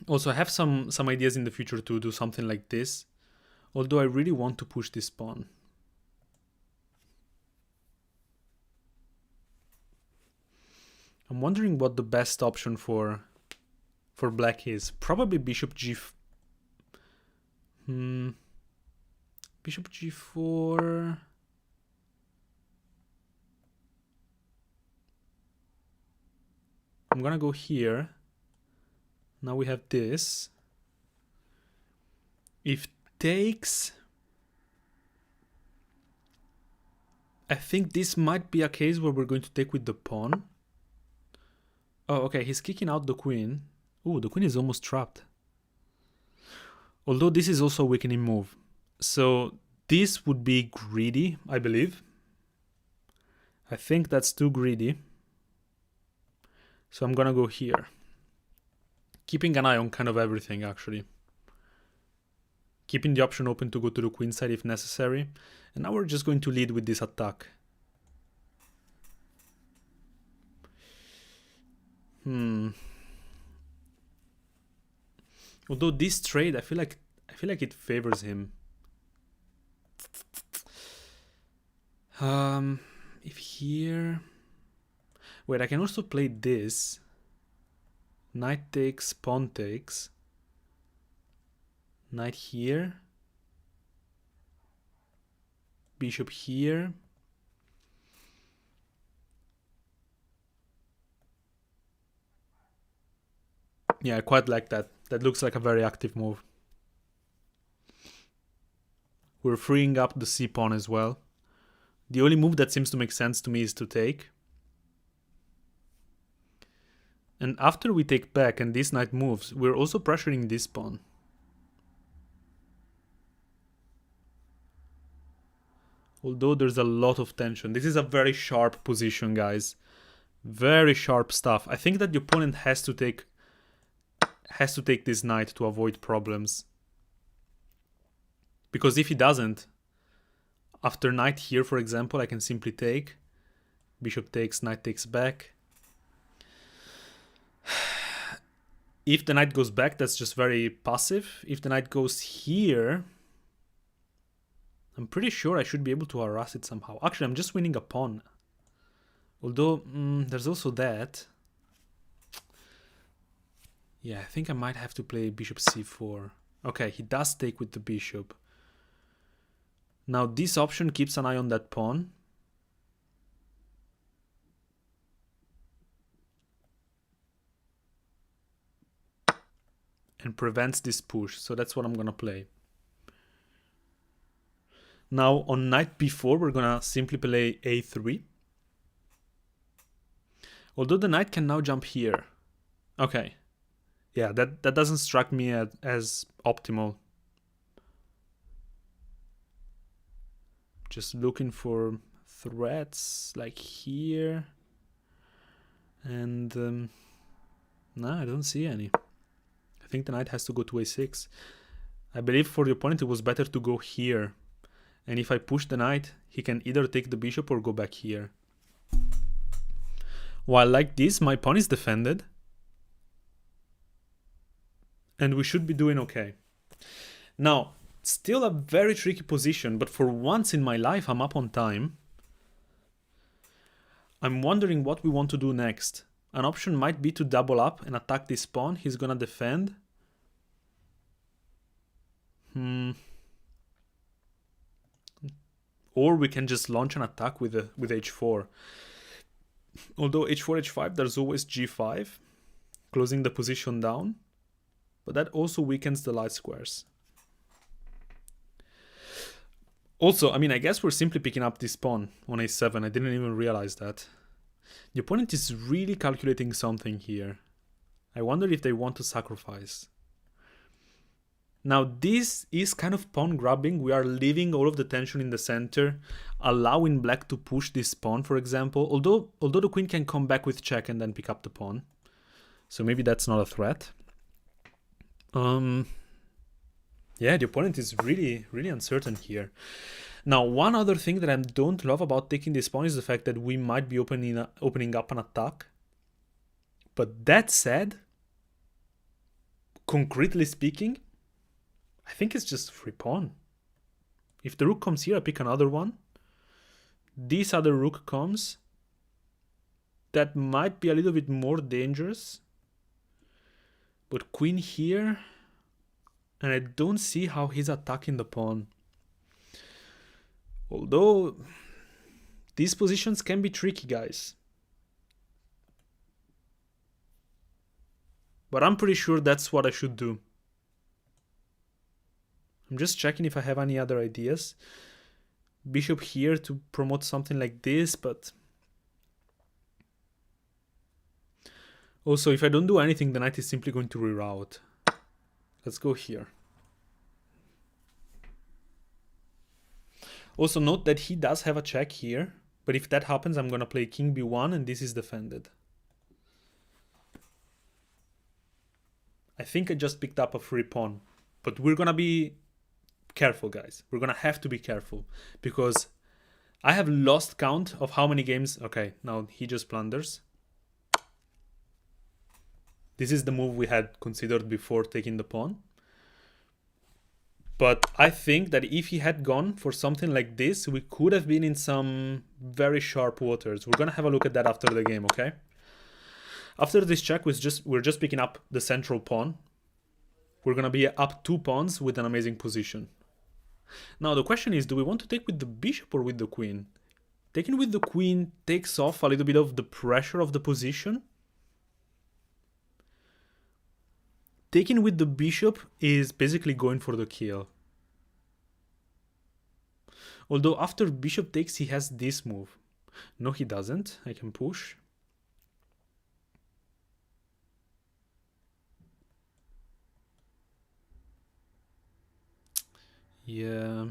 Also, I have some ideas in the future to do something like this, although I really want to push this pawn. I'm wondering what the best option for black is. Probably bishop g... Bishop g4... I'm gonna go here. Now we have this. If takes... I think this might be a case where we're going to take with the pawn. Oh, okay, he's kicking out the queen. Ooh, the queen is almost trapped. Although this is also a weakening move. So this would be greedy, I believe. I think that's too greedy. So I'm gonna go here. Keeping an eye on kind of everything, actually. Keeping the option open to go to the queen side if necessary. And now we're just going to lead with this attack. Although this trade, I feel like it favors him. If here... Wait, I can also play this. Knight takes, pawn takes. Knight here. Bishop here. Yeah, I quite like that. That looks like a very active move. We're freeing up the c-pawn as well. The only move that seems to make sense to me is to take. And after we take back and this knight moves, we're also pressuring this pawn. Although there's a lot of tension. This is a very sharp position, guys. Very sharp stuff. I think that the opponent has to take this knight to avoid problems. Because if he doesn't, after knight here, for example, I can simply take. Bishop takes, knight takes back. If the knight goes back, that's just very passive. If the knight goes here, I'm pretty sure I should be able to harass it somehow. Actually, I'm just winning a pawn. Although, there's also that. Yeah, I think I might have to play bishop c4. Okay, he does take with the bishop. Now this option keeps an eye on that pawn. And prevents this push, so that's what I'm gonna play. Now on knight b4, we're gonna simply play a3. Although the knight can now jump here. Okay. Yeah, that doesn't strike me as optimal. Just looking for threats like here. And no, I don't see any. I think the knight has to go to a6. I believe for the opponent it was better to go here. And if I push the knight, he can either take the bishop or go back here. While like this, my pawn is defended. And we should be doing okay. Now, still a very tricky position, but for once in my life I'm up on time. I'm wondering what we want to do next. An option might be to double up and attack this pawn. He's gonna defend. Or we can just launch an attack with h4. Although h4, h5, there's always g5, closing the position down. But that also weakens the light squares. Also, I mean, I guess we're simply picking up this pawn on a7. I didn't even realize that. The opponent is really calculating something here. I wonder if they want to sacrifice. Now, this is kind of pawn grabbing. We are leaving all of the tension in the center, allowing black to push this pawn, for example. Although the queen can come back with check and then pick up the pawn. So maybe that's not a threat. Yeah, the opponent is really, really uncertain here. Now, one other thing that I don't love about taking this pawn is the fact that we might be opening up an attack. But that said, concretely speaking, I think it's just free pawn. If the rook comes here, I pick another one. This other rook comes. That might be a little bit more dangerous. But queen here, and I don't see how he's attacking the pawn. Although, these positions can be tricky, guys. But I'm pretty sure that's what I should do. I'm just checking if I have any other ideas. Bishop here to promote something like this, but... Also, if I don't do anything, the knight is simply going to reroute. Let's go here. Also note that he does have a check here, but if that happens, I'm gonna play king b1 and this is defended. I think I just picked up a free pawn, but we're gonna be careful, guys. We're gonna have to be careful because I have lost count of how many games. Okay, now he just blunders. This is the move we had considered before taking the pawn. But I think that if he had gone for something like this, we could have been in some very sharp waters. We're gonna have a look at that after the game, okay? After this check, we're just picking up the central pawn. We're gonna be up 2 pawns with an amazing position. Now the question is, do we want to take with the bishop or with the queen? Taking with the queen takes off a little bit of the pressure of the position. Taking with the bishop is basically going for the kill. Although after bishop takes, he has this move. No, he doesn't. I can push. Yeah.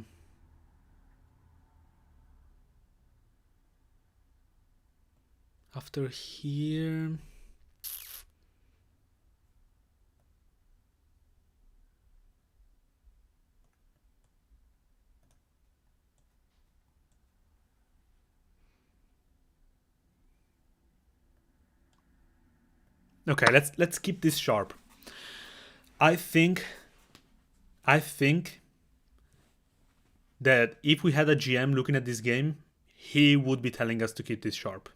After here... Okay, let's keep this sharp. I think that if we had a GM looking at this game, he would be telling us to keep this sharp.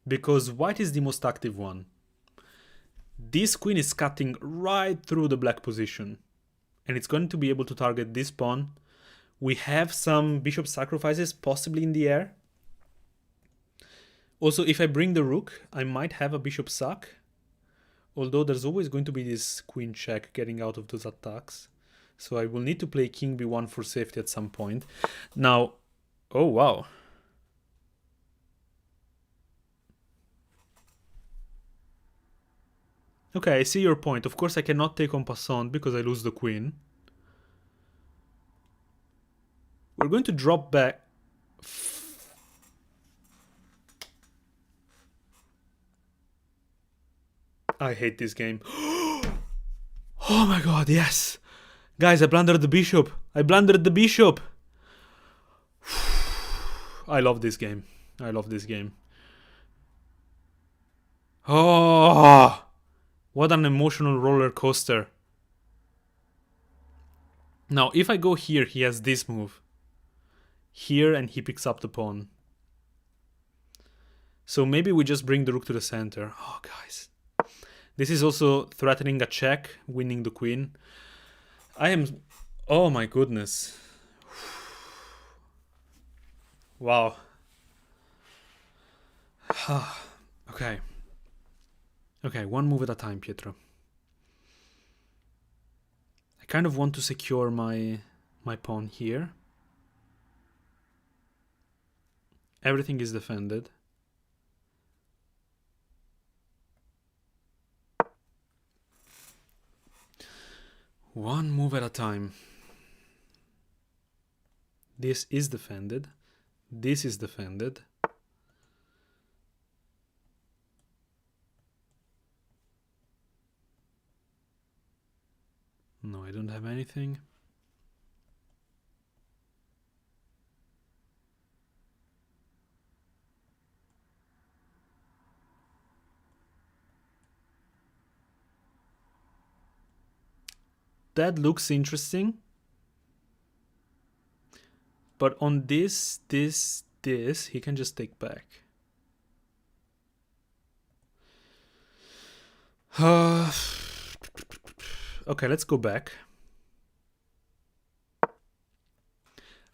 Because white is the most active one. This queen is cutting right through the black position. And it's going to be able to target this pawn. We have some bishop sacrifices possibly in the air. Also, if I bring the rook, I might have a bishop sack. Although there's always going to be this queen check getting out of those attacks. So I will need to play king b1 for safety at some point. Now, oh wow. Okay, I see your point. Of course, I cannot take en passant because I lose the queen. We're going to drop back. I hate this game. Oh my god, yes. Guys, I blundered the bishop. I blundered the bishop. I love this game. I love this game. Oh, what an emotional roller coaster. Now, if I go here, he has this move. Here, and he picks up the pawn. So maybe we just bring the rook to the center. Oh, guys. This is also threatening a check, winning the queen. I am... Oh my goodness. Wow. Okay. Okay, one move at a time, Pietro. I kind of want to secure my pawn here. Everything is defended. One move at a time. This is defended. This is defended. No, I don't have anything. That looks interesting. But on this, he can just take back. Okay, let's go back.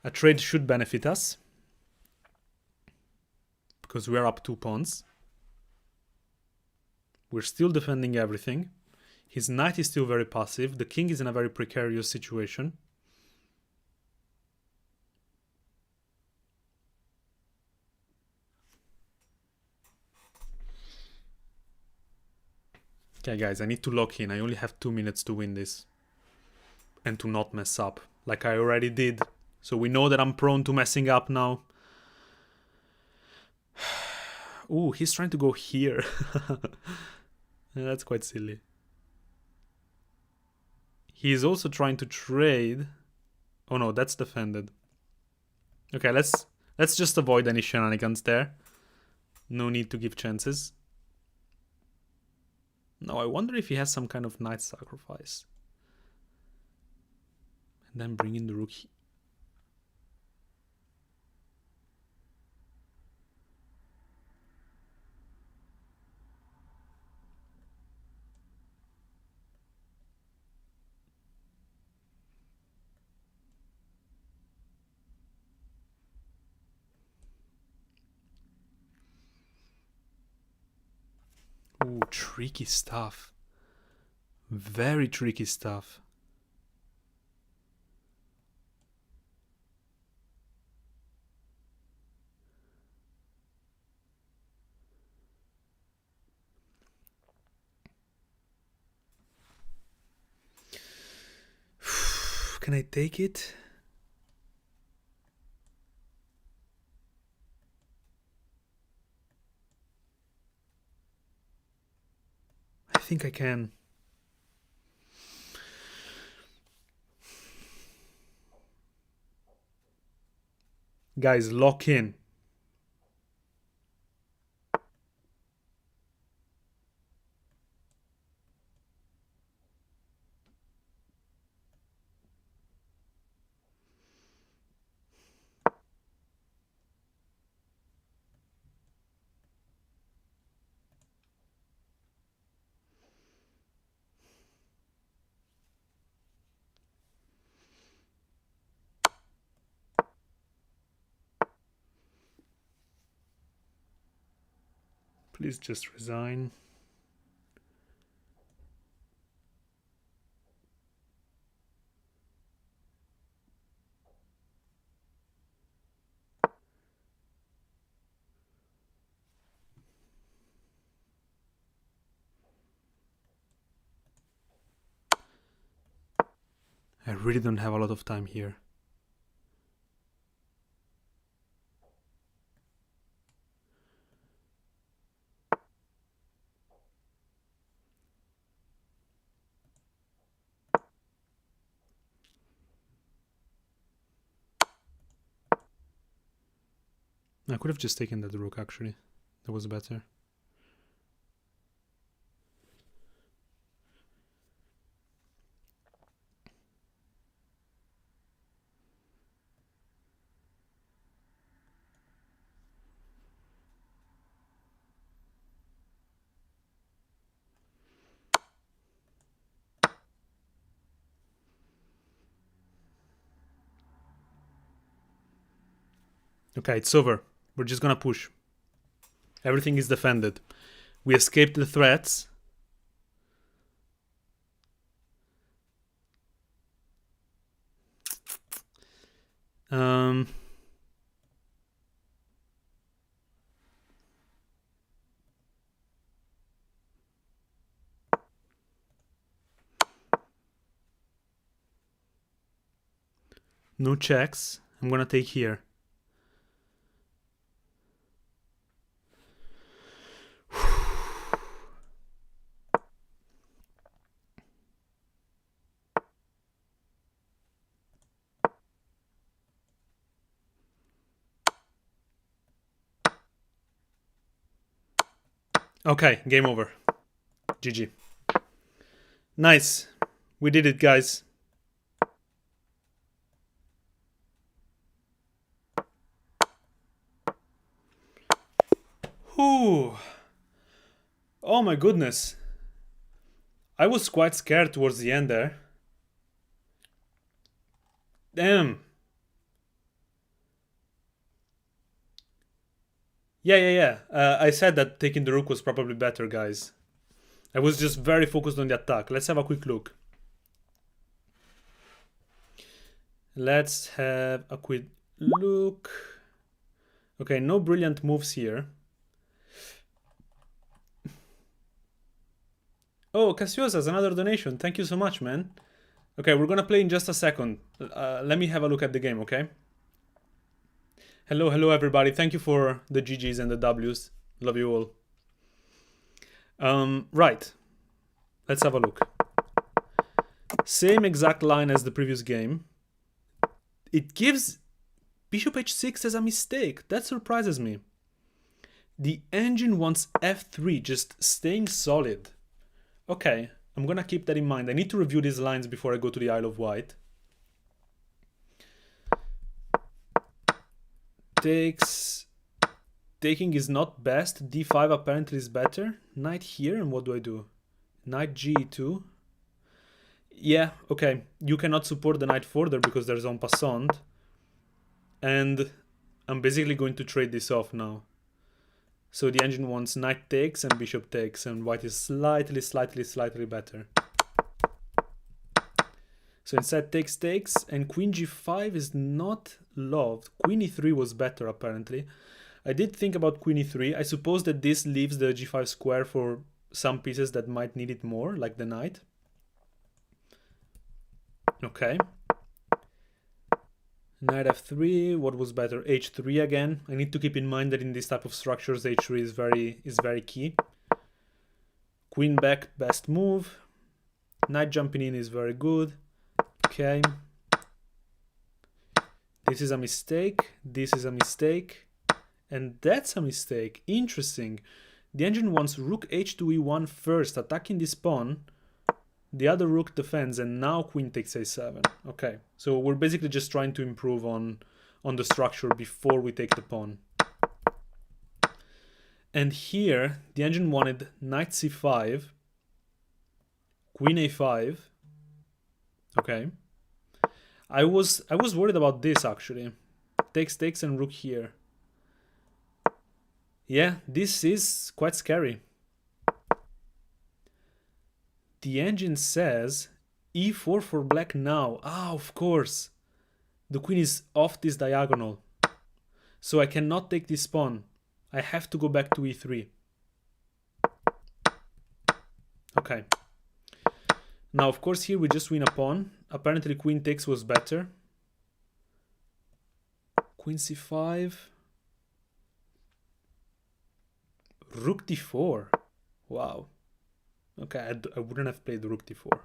A trade should benefit us. Because we're up 2 pawns. We're still defending everything. His knight is still very passive. The king is in a very precarious situation. Okay, guys, I need to lock in. I only have 2 minutes to win this. And to not mess up, like I already did. So we know that I'm prone to messing up now. Ooh, he's trying to go here. Yeah, that's quite silly. He is also trying to trade. Oh no, that's defended. Okay, let's just avoid any shenanigans there. No need to give chances. Now I wonder if he has some kind of knight sacrifice. And then bring in the rook. Ooh, tricky stuff. Very tricky stuff. Can I take it? I think I can. Guys, lock in. Please just resign. I really don't have a lot of time here. I could have just taken that rook, actually. That was better. Okay, it's over. We're just gonna push. Everything is defended. We escaped the threats. No checks. I'm gonna take here. Okay, game over. GG. Nice. We did it, guys. Whew. Oh my goodness. I was quite scared towards the end there. Damn. Yeah. I said that taking the rook was probably better, guys. I was just very focused on the attack. Let's have a quick look. Let's have a quick look. Okay, no brilliant moves here. Oh, Cassiosas, another donation. Thank you so much, man. Okay, we're gonna play in just a second. Let me have a look at the game, okay? Hello, everybody. Thank you for the GGs and the Ws. Love you all. Right. Let's have a look. Same exact line as the previous game. It gives bishop h6 as a mistake. That surprises me. The engine wants f3, just staying solid. Okay, I'm gonna keep that in mind. I need to review these lines before I go to the Isle of Wight. Taking is not best. D5 apparently is better. Knight here, and what do I do? Knight G2. Yeah, okay. You cannot support the knight further because there's en passant. And I'm basically going to trade this off now. So the engine wants knight takes and bishop takes, and white is slightly better. So instead takes, and queen g5 is not loved. Queen e3 was better apparently. I did think about queen e3. I suppose that this leaves the g5 square for some pieces that might need it more, like the knight. Okay. Knight f3, what was better? h3 again. I need to keep in mind that in this type of structures h3 is very key. Queen back, best move. Knight jumping in is very good. Okay. This is a mistake. This is a mistake. And that's a mistake. Interesting. The engine wants rook h2 e1 first, attacking this pawn. The other rook defends, and now queen takes a7. Okay, so we're basically just trying to improve on the structure before we take the pawn. And here, the engine wanted knight c5, queen a5. Okay. I was worried about this actually. Takes and rook here. Yeah, this is quite scary. The engine says e4 for black now. Ah, of course. The queen is off this diagonal. So I cannot take this pawn. I have to go back to e3. Okay. Now, of course, here we just win a pawn. Apparently, queen takes was better. Queen c5. Rook d4. Wow. Okay, I wouldn't have played rook d4.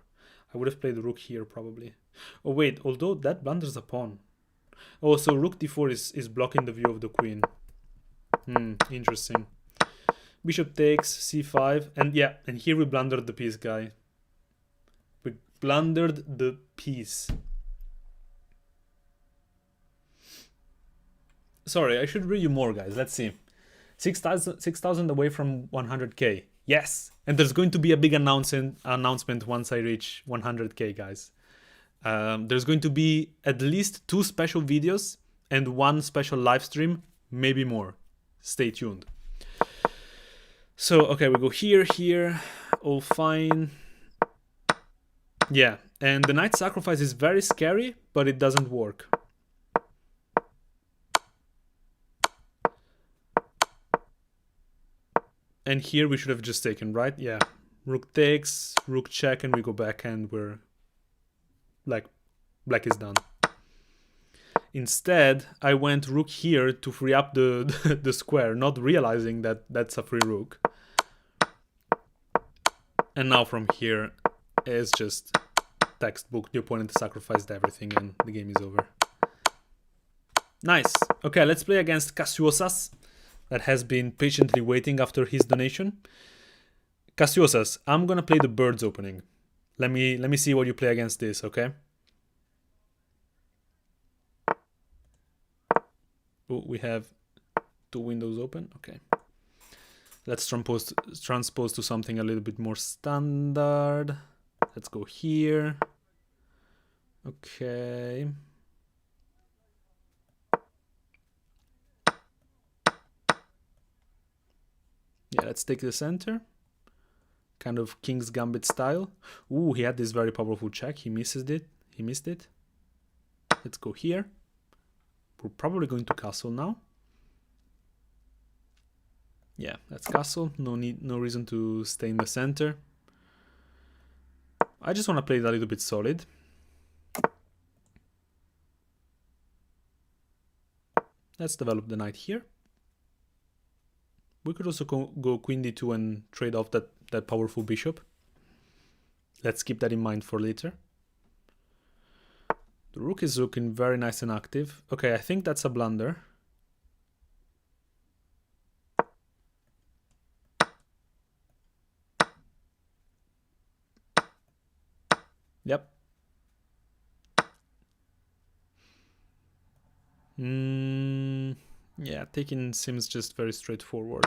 I would have played rook here probably. Oh wait, although that blunders a pawn. Oh, so rook d4 is blocking the view of the queen. Interesting. Bishop takes, c5, and yeah, and here we blundered the piece, guy. We blundered the piece. Sorry, I should read you more, guys. Let's see. 6,000 away from 100k. Yes, and there's going to be a big announcement once I reach 100k, guys. There's going to be at least 2 special videos and 1 special live stream, maybe more. Stay tuned. So, okay, we go here, all fine. Yeah, and the knight sacrifice is very scary, but it doesn't work. And here we should have just taken, right? Yeah. Rook takes, rook check, and we go back, and we're like, black is done. Instead, I went rook here to free up the square, not realizing that that's a free rook. And now from here, it's just textbook. The opponent sacrificed everything, and the game is over. Nice. Okay, let's play against Casiosas, that has been patiently waiting after his donation. Casiosas, I'm gonna play the birds opening. Let me see what you play against this, okay? Oh, we have 2 windows open. Okay. Let's transpose to something a little bit more standard. Let's go here. Okay. Yeah, let's take the center. Kind of King's Gambit style. Ooh, he had this very powerful check. He missed it. Let's go here. We're probably going to castle now. Yeah, that's castle. No reason to stay in the center. I just want to play it a little bit solid. Let's develop the knight here. We could also go queen d2 and trade off that powerful bishop. Let's keep that in mind for later. The rook is looking very nice and active. Okay, I think that's a blunder. Yep. Yeah, taking seems just very straightforward.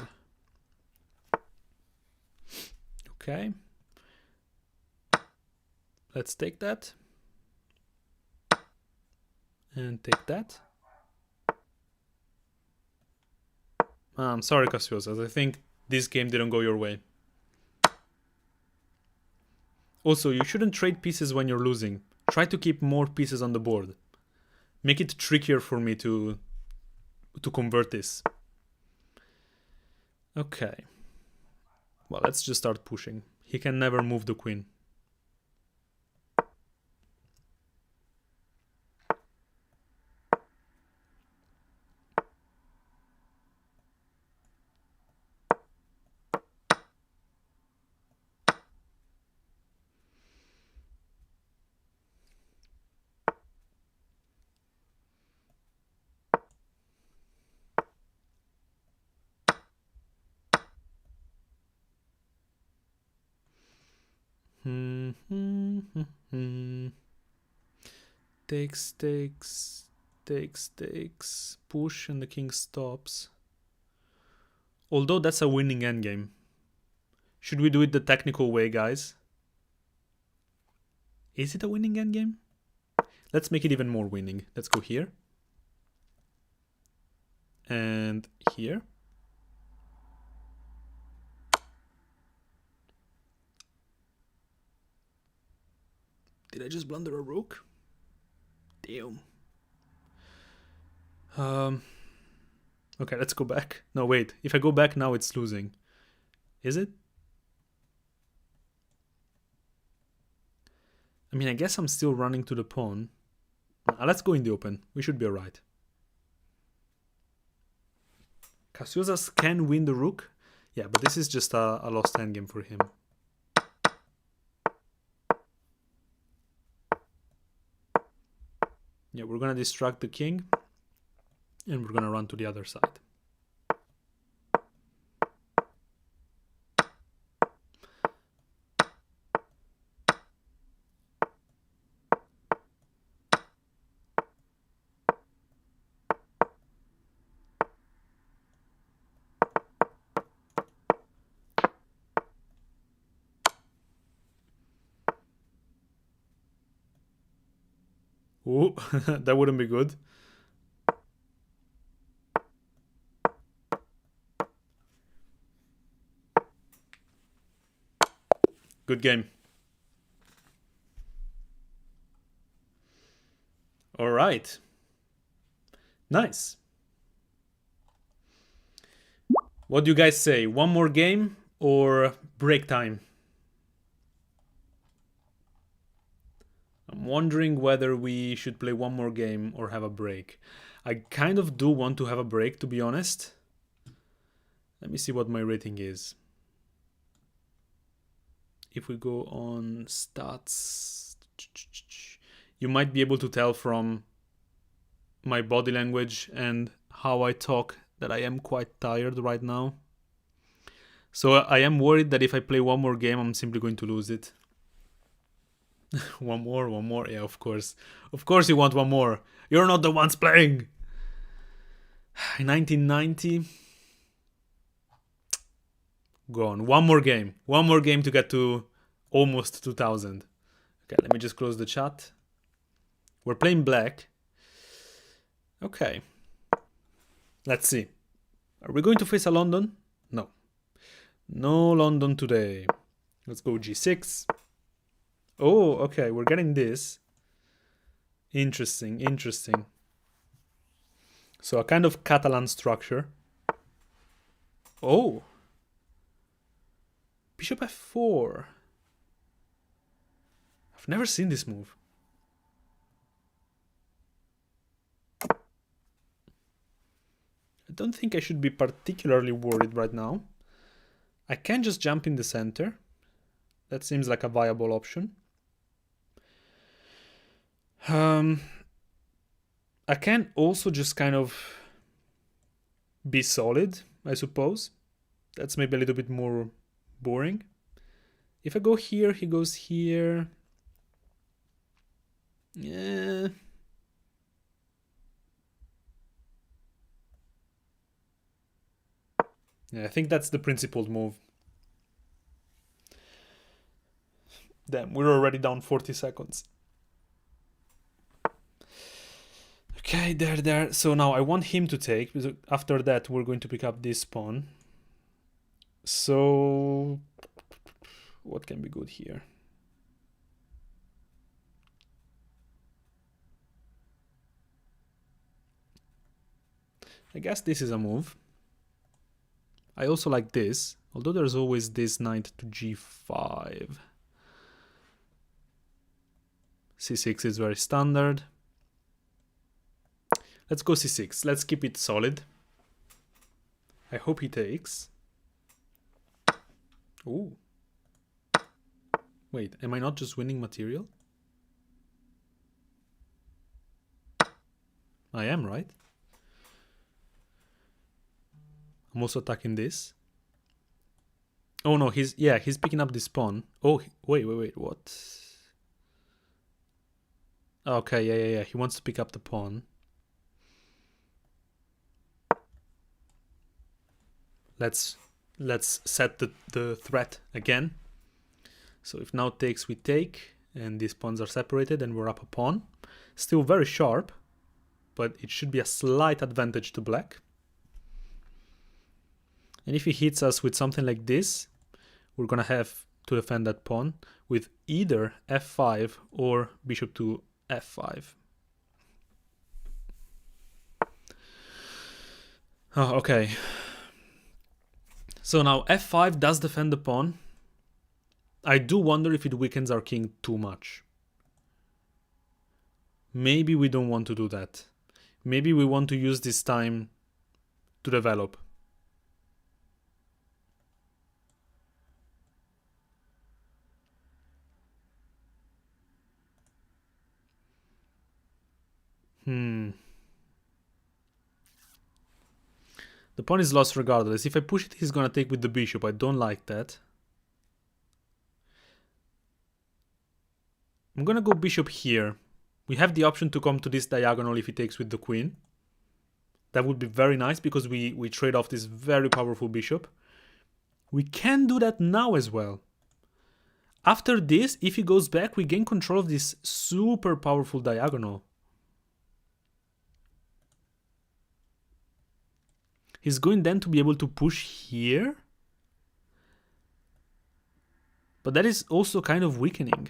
Okay. Let's take that. And take that. I'm sorry, Casiosas. I think this game didn't go your way. Also, you shouldn't trade pieces when you're losing. Try to keep more pieces on the board. Make it trickier for me to convert this. Okay. Well, let's just start pushing. He can never move the queen. Takes, takes, takes, takes. Push and the king stops. Although that's a winning endgame. Should we do it the technical way, guys? Is it a winning endgame? Let's make it even more winning. Let's go here. And here. Did I just blunder a rook? Damn. Okay, let's go back. No, wait. If I go back now, it's losing. Is it? I mean, I guess I'm still running to the pawn. Let's go in the open. We should be alright. Casiosas can win the rook. Yeah, but this is just a lost endgame for him. Yeah, we're gonna distract the king. And we're gonna run to the other side. Oh, that wouldn't be good. Good game. All right. Nice. What do you guys say? One more game or break time? I'm wondering whether we should play one more game or have a break. I kind of do want to have a break, to be honest. Let me see what my rating is. If we go on stats, you might be able to tell from my body language and how I talk that I am quite tired right now. So I am worried that if I play one more game, I'm simply going to lose it. One more. Yeah, of course. Of course you want one more. You're not the ones playing. 1990. Gone. One more game. One more game to get to almost 2000. Okay, let me just close the chat. We're playing black. Okay. Let's see. Are we going to face a London? No. No London today. Let's go G6. Oh, okay. We're getting this. Interesting, interesting. So a kind of Catalan structure. Oh. Bishop f4. I've never seen this move. I don't think I should be particularly worried right now. I can just jump in the center. That seems like a viable option. I can also just kind of be solid, I suppose. That's maybe a little bit more boring. If I go here, he goes here. Yeah. Yeah, I think that's the principled move. Damn, we're already down 40 seconds. Okay, there. So now I want him to take. After that, we're going to pick up this pawn. So what can be good here? I guess this is a move. I also like this, although there's always this knight to g5. c6 is very standard. Let's go c6. Let's keep it solid. I hope he takes. Ooh. Wait, am I not just winning material? I am, right? I'm also attacking this. Oh no, he's picking up this pawn. Oh, wait, what? Okay, yeah. He wants to pick up the pawn. Let's set the threat again. So if now takes, we take, and these pawns are separated, and we're up a pawn. Still very sharp, but it should be a slight advantage to black. And if he hits us with something like this, we're gonna have to defend that pawn with either f5 or bishop to f5. Oh, okay. So now f5 does defend the pawn. I do wonder if it weakens our king too much. Maybe we don't want to do that. Maybe we want to use this time to develop. The pawn is lost regardless. If I push it, he's gonna take with the bishop. I don't like that. I'm gonna go bishop here. We have the option to come to this diagonal if he takes with the queen. That would be very nice because we trade off this very powerful bishop. We can do that now as well. After this, if he goes back, we gain control of this super powerful diagonal. He's going then to be able to push here. But that is also kind of weakening.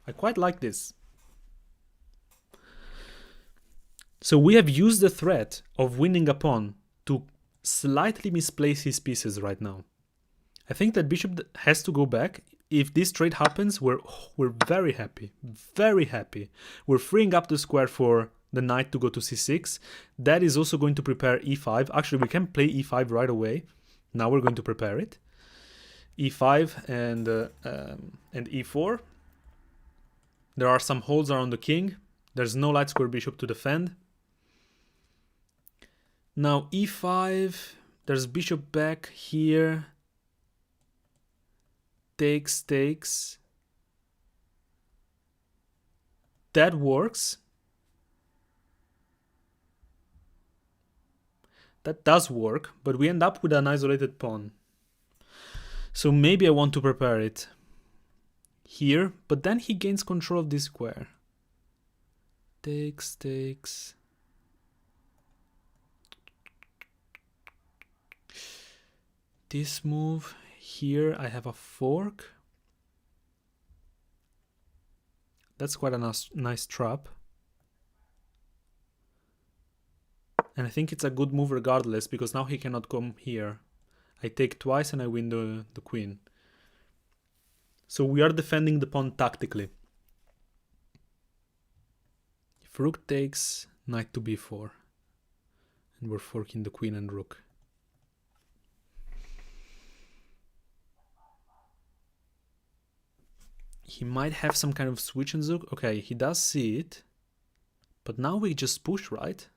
I quite like this. So we have used the threat of winning a pawn to slightly misplace his pieces right now. I think that bishop has to go back. If this trade happens, we're very happy. Very happy. We're freeing up the square for the knight to go to c6. That is also going to prepare e5. Actually, we can play e5 right away. Now we're going to prepare it. e5 and e4. There are some holes around the king. There's no light square bishop to defend. Now e5. There's bishop back here. Takes. That works. That does work, but we end up with an isolated pawn. So maybe I want to prepare it here, but then he gains control of this square. Takes. This move here, I have a fork. That's quite a nice trap. And I think it's a good move regardless, because now he cannot come here. I take twice and I win the queen. So we are defending the pawn tactically. If rook takes, knight to b4. And we're forking the queen and rook. He might have some kind of switch and zook. Okay, he does see it. But now we just push, right?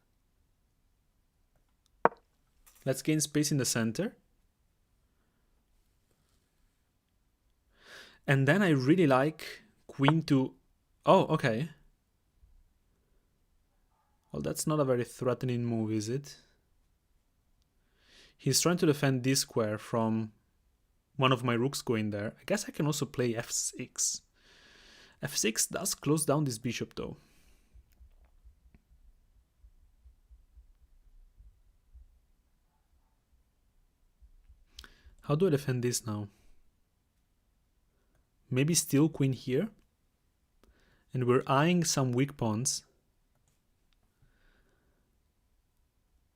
Let's gain space in the center. And then I really like queen to... Oh, okay. Well, that's not a very threatening move, is it? He's trying to defend this square from one of my rooks going there. I guess I can also play f6. f6 does close down this bishop, though. How do I defend this now? Maybe still queen here? And we're eyeing some weak pawns.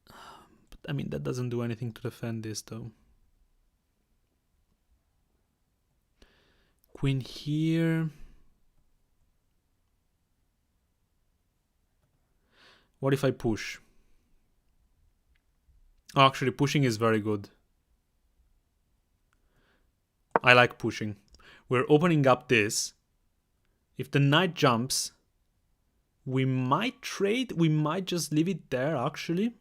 But I mean, that doesn't do anything to defend this, though. Queen here. What if I push? Oh, actually, pushing is very good. I like pushing. We're opening up this. If the knight jumps, we might trade. We might just leave it there, actually.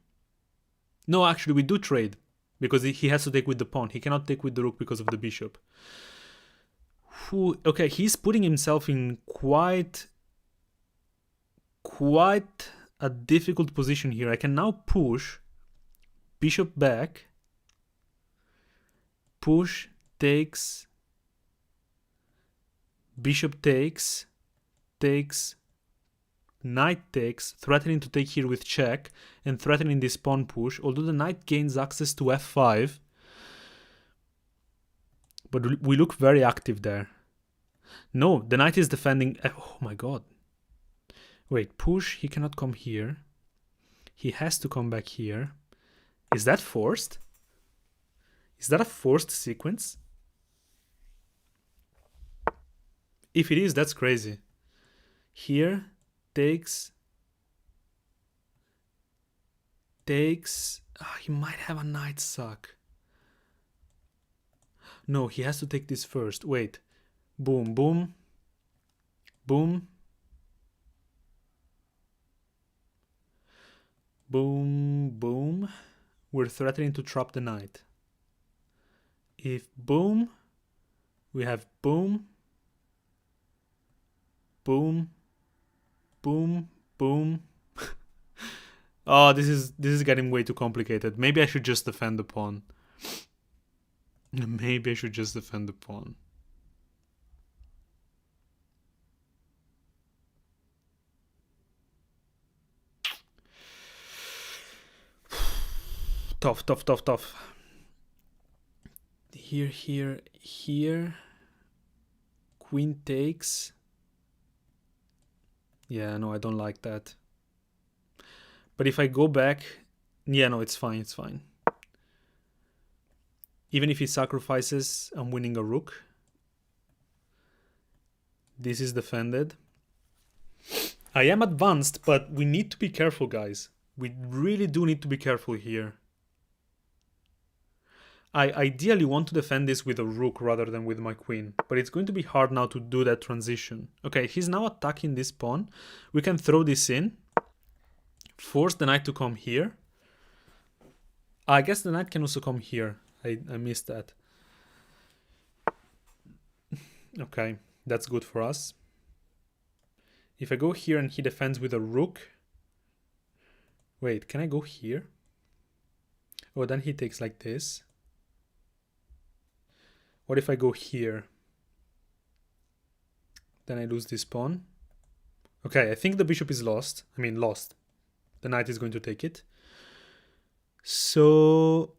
No, actually, we do trade. Because he has to take with the pawn. He cannot take with the rook because of the bishop. Okay, he's putting himself in quite a difficult position here. I can now push. Bishop back. Push, takes. Bishop takes. Takes. Knight takes, threatening to take here with check, and threatening this pawn push, although the knight gains access to f5. But we look very active there. No, the knight is defending... Oh my god. Wait, push, he cannot come here. He has to come back here. Is that forced? Is that a forced sequence? If it is, that's crazy. Here... Takes. Oh, he might have a knight suck. No, he has to take this first. Wait. Boom, boom. Boom. Boom, boom. We're threatening to trap the knight. If boom, we have boom. Boom. Boom, boom. Oh, this is getting way too complicated. Maybe I should just defend the pawn. Maybe I should just defend the pawn. Tough, tough, tough, tough. Here, here, here. Queen takes. Yeah, no, I don't like that. But if I go back... Yeah, no, it's fine, it's fine. Even if he sacrifices, I'm winning a rook. This is defended. I am advanced, but we need to be careful, guys. We really do need to be careful here. I ideally want to defend this with a rook rather than with my queen, but it's going to be hard now to do that transition. Okay, he's now attacking this pawn. We can throw this in, force the knight to come here. I guess the knight can also come here. I missed that. Okay, that's good for us. If I go here and he defends with a rook... Wait, can I go here? Oh, then he takes like this. What if I go here? Then I lose this pawn. Okay, I think the bishop is lost. I mean, lost. The knight is going to take it. So...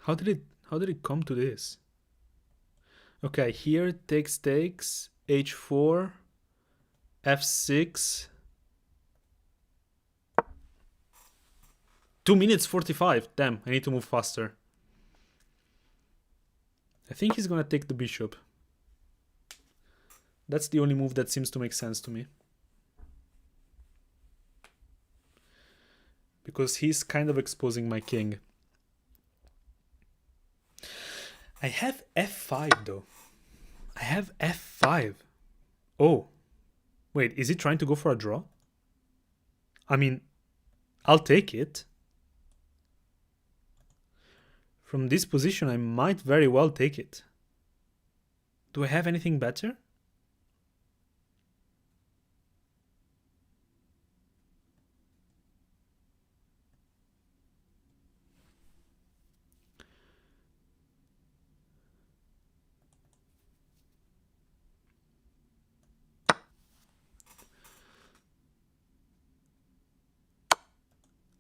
How did it come to this? Okay, here takes, h4, f6... 2 minutes 45. Damn, I need to move faster. I think he's gonna take the bishop. That's the only move that seems to make sense to me. Because he's kind of exposing my king. I have f5 though. I have f5. Oh. Wait, is he trying to go for a draw? I mean, I'll take it. From this position, I might very well take it. Do I have anything better?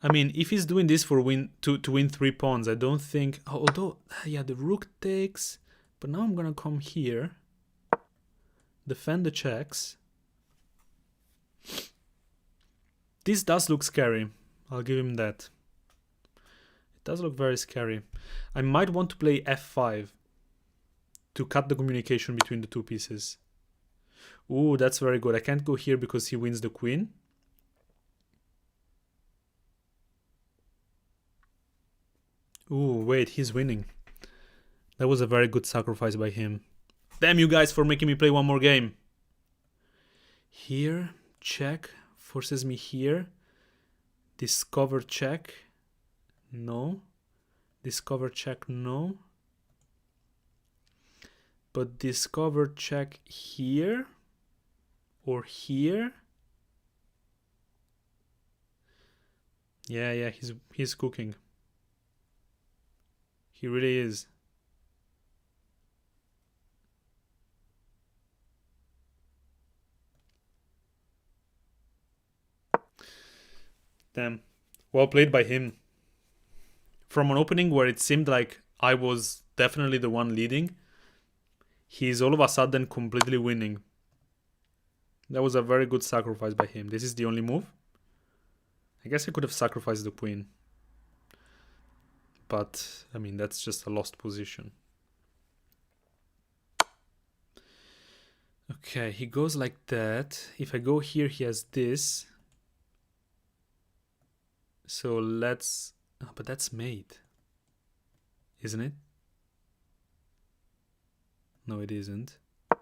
I mean, if he's doing this for to win 3 pawns, I don't think... Although, yeah, the rook takes... But now I'm gonna come here. Defend the checks. This does look scary. I'll give him that. It does look very scary. I might want to play f5 to cut the communication between the two pieces. Ooh, that's very good. I can't go here because he wins the queen. Ooh, wait, he's winning. That was a very good sacrifice by him. Damn you guys for making me play one more game. Here, check, forces me here. Discover check, no. Discover check, no. But discover check here or here. Yeah, he's cooking. He really is. Damn. Well played by him. From an opening where it seemed like I was definitely the one leading, he's all of a sudden completely winning. That was a very good sacrifice by him. This is the only move. I guess I could have sacrificed the queen. But, I mean, that's just a lost position. Okay, he goes like that. If I go here, he has this. So let's... Oh, but that's mate. Isn't it? No, it isn't. I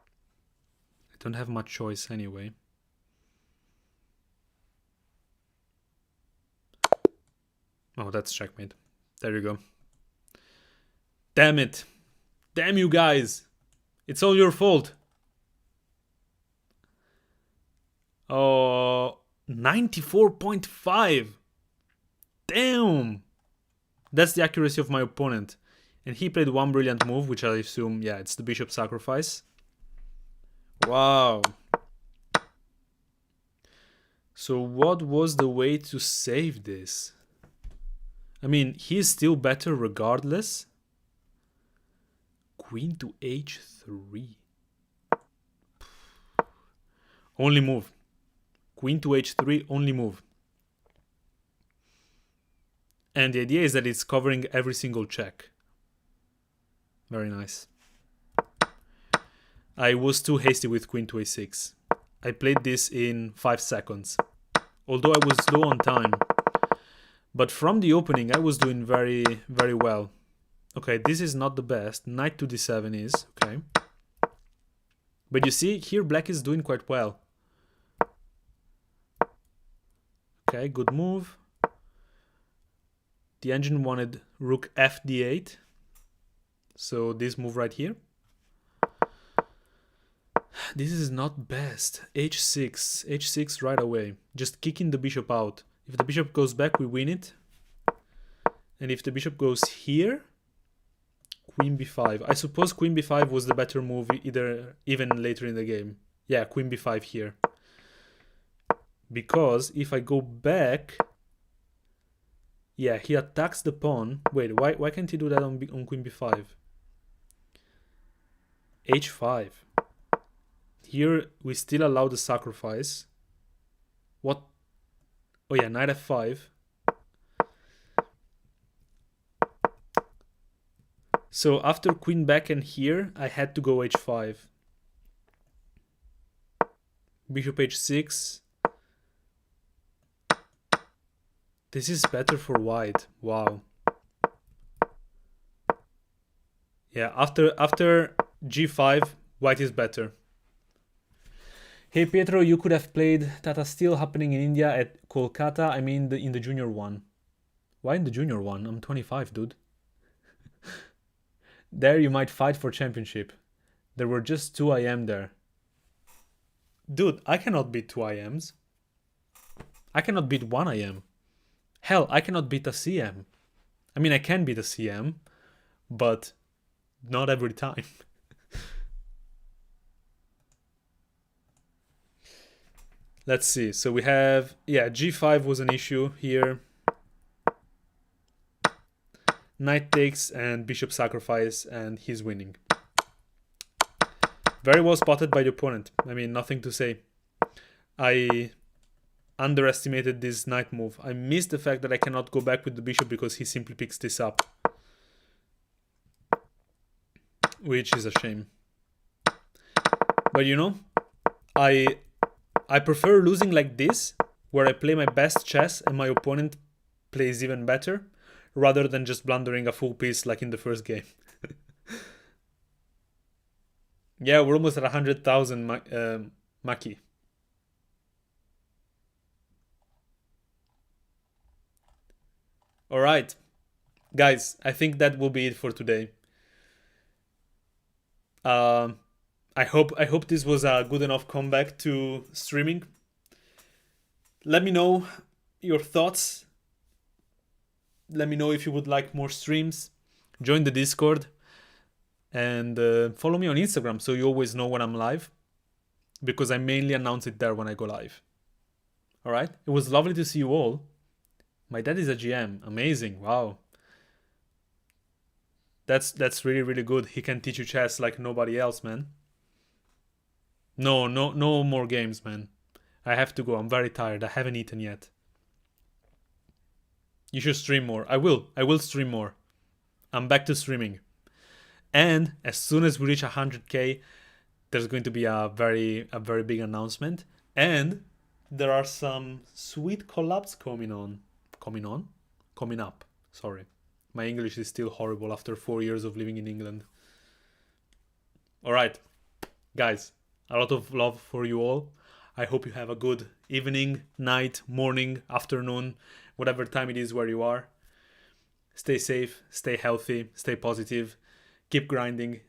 don't have much choice anyway. Oh, that's checkmate. There you go. Damn it. Damn you guys. It's all your fault. Oh, 94.5. Damn. That's the accuracy of my opponent. And he played one brilliant move, which I assume, yeah, it's the bishop sacrifice. Wow. So what was the way to save this? I mean, he's still better regardless. Queen to h3. Only move. Queen to h3, only move. And the idea is that it's covering every single check. Very nice. I was too hasty with queen to a6. I played this in 5 seconds. Although I was slow on time. But from the opening, I was doing very, very well. Okay, this is not the best. Knight to d7 is, okay. But you see, here black is doing quite well. Okay, good move. The engine wanted rook f d8. So this move right here. This is not best. h6. h6 right away. Just kicking the bishop out. If the bishop goes back, we win it. And if the bishop goes here, queen b5. I suppose queen b5 was the better move even later in the game. Yeah, queen b5 here. Because if I go back... Yeah, he attacks the pawn. Wait, why can't he do that on queen b5? h5. Here we still allow the sacrifice. What? Oh yeah, knight f5. So after queen back and here, I had to go h5. Bishop h6. This is better for white. Wow. Yeah, after g5, white is better. Hey Pietro, you could have played Tata Steel happening in India at Kolkata. I mean in the junior one. Why in the junior one? I'm 25, dude. There you might fight for championship. There were just 2 IM there. Dude, I cannot beat 2 IMs. I cannot beat 1 IM. Hell, I cannot beat a CM. I mean, I can beat a CM, but not every time. Let's see. So we have, yeah, G5 was an issue here. Knight takes and bishop sacrifice, and he's winning. Very well spotted by the opponent. I mean, nothing to say. I underestimated this knight move. I missed the fact that I cannot go back with the bishop because he simply picks this up, which is a shame. But you know, I prefer losing like this, where I play my best chess and my opponent plays even better, rather than just blundering a full piece like in the first game. Yeah, we're almost at 100,000 Maki. All right, guys, I think that will be it for today. I hope this was a good enough comeback to streaming. Let me know your thoughts. Let me know if you would like more streams. Join the Discord and follow me on Instagram so you always know when I'm live, because I mainly announce it there when I go live. All right, it was lovely to see you all. My dad is a GM. Amazing. Wow. That's really, really good. He can teach you chess like nobody else, man. No more games, man. I have to go. I'm very tired. I haven't eaten yet. You should stream more. I will stream more. I'm back to streaming. And as soon as we reach 100k, there's going to be a very big announcement. And there are some sweet collabs coming up. Sorry. My English is still horrible after 4 years of living in England. All right, guys, a lot of love for you all. I hope you have a good evening, night, morning, afternoon, whatever time it is where you are. Stay safe, stay healthy, stay positive, keep grinding.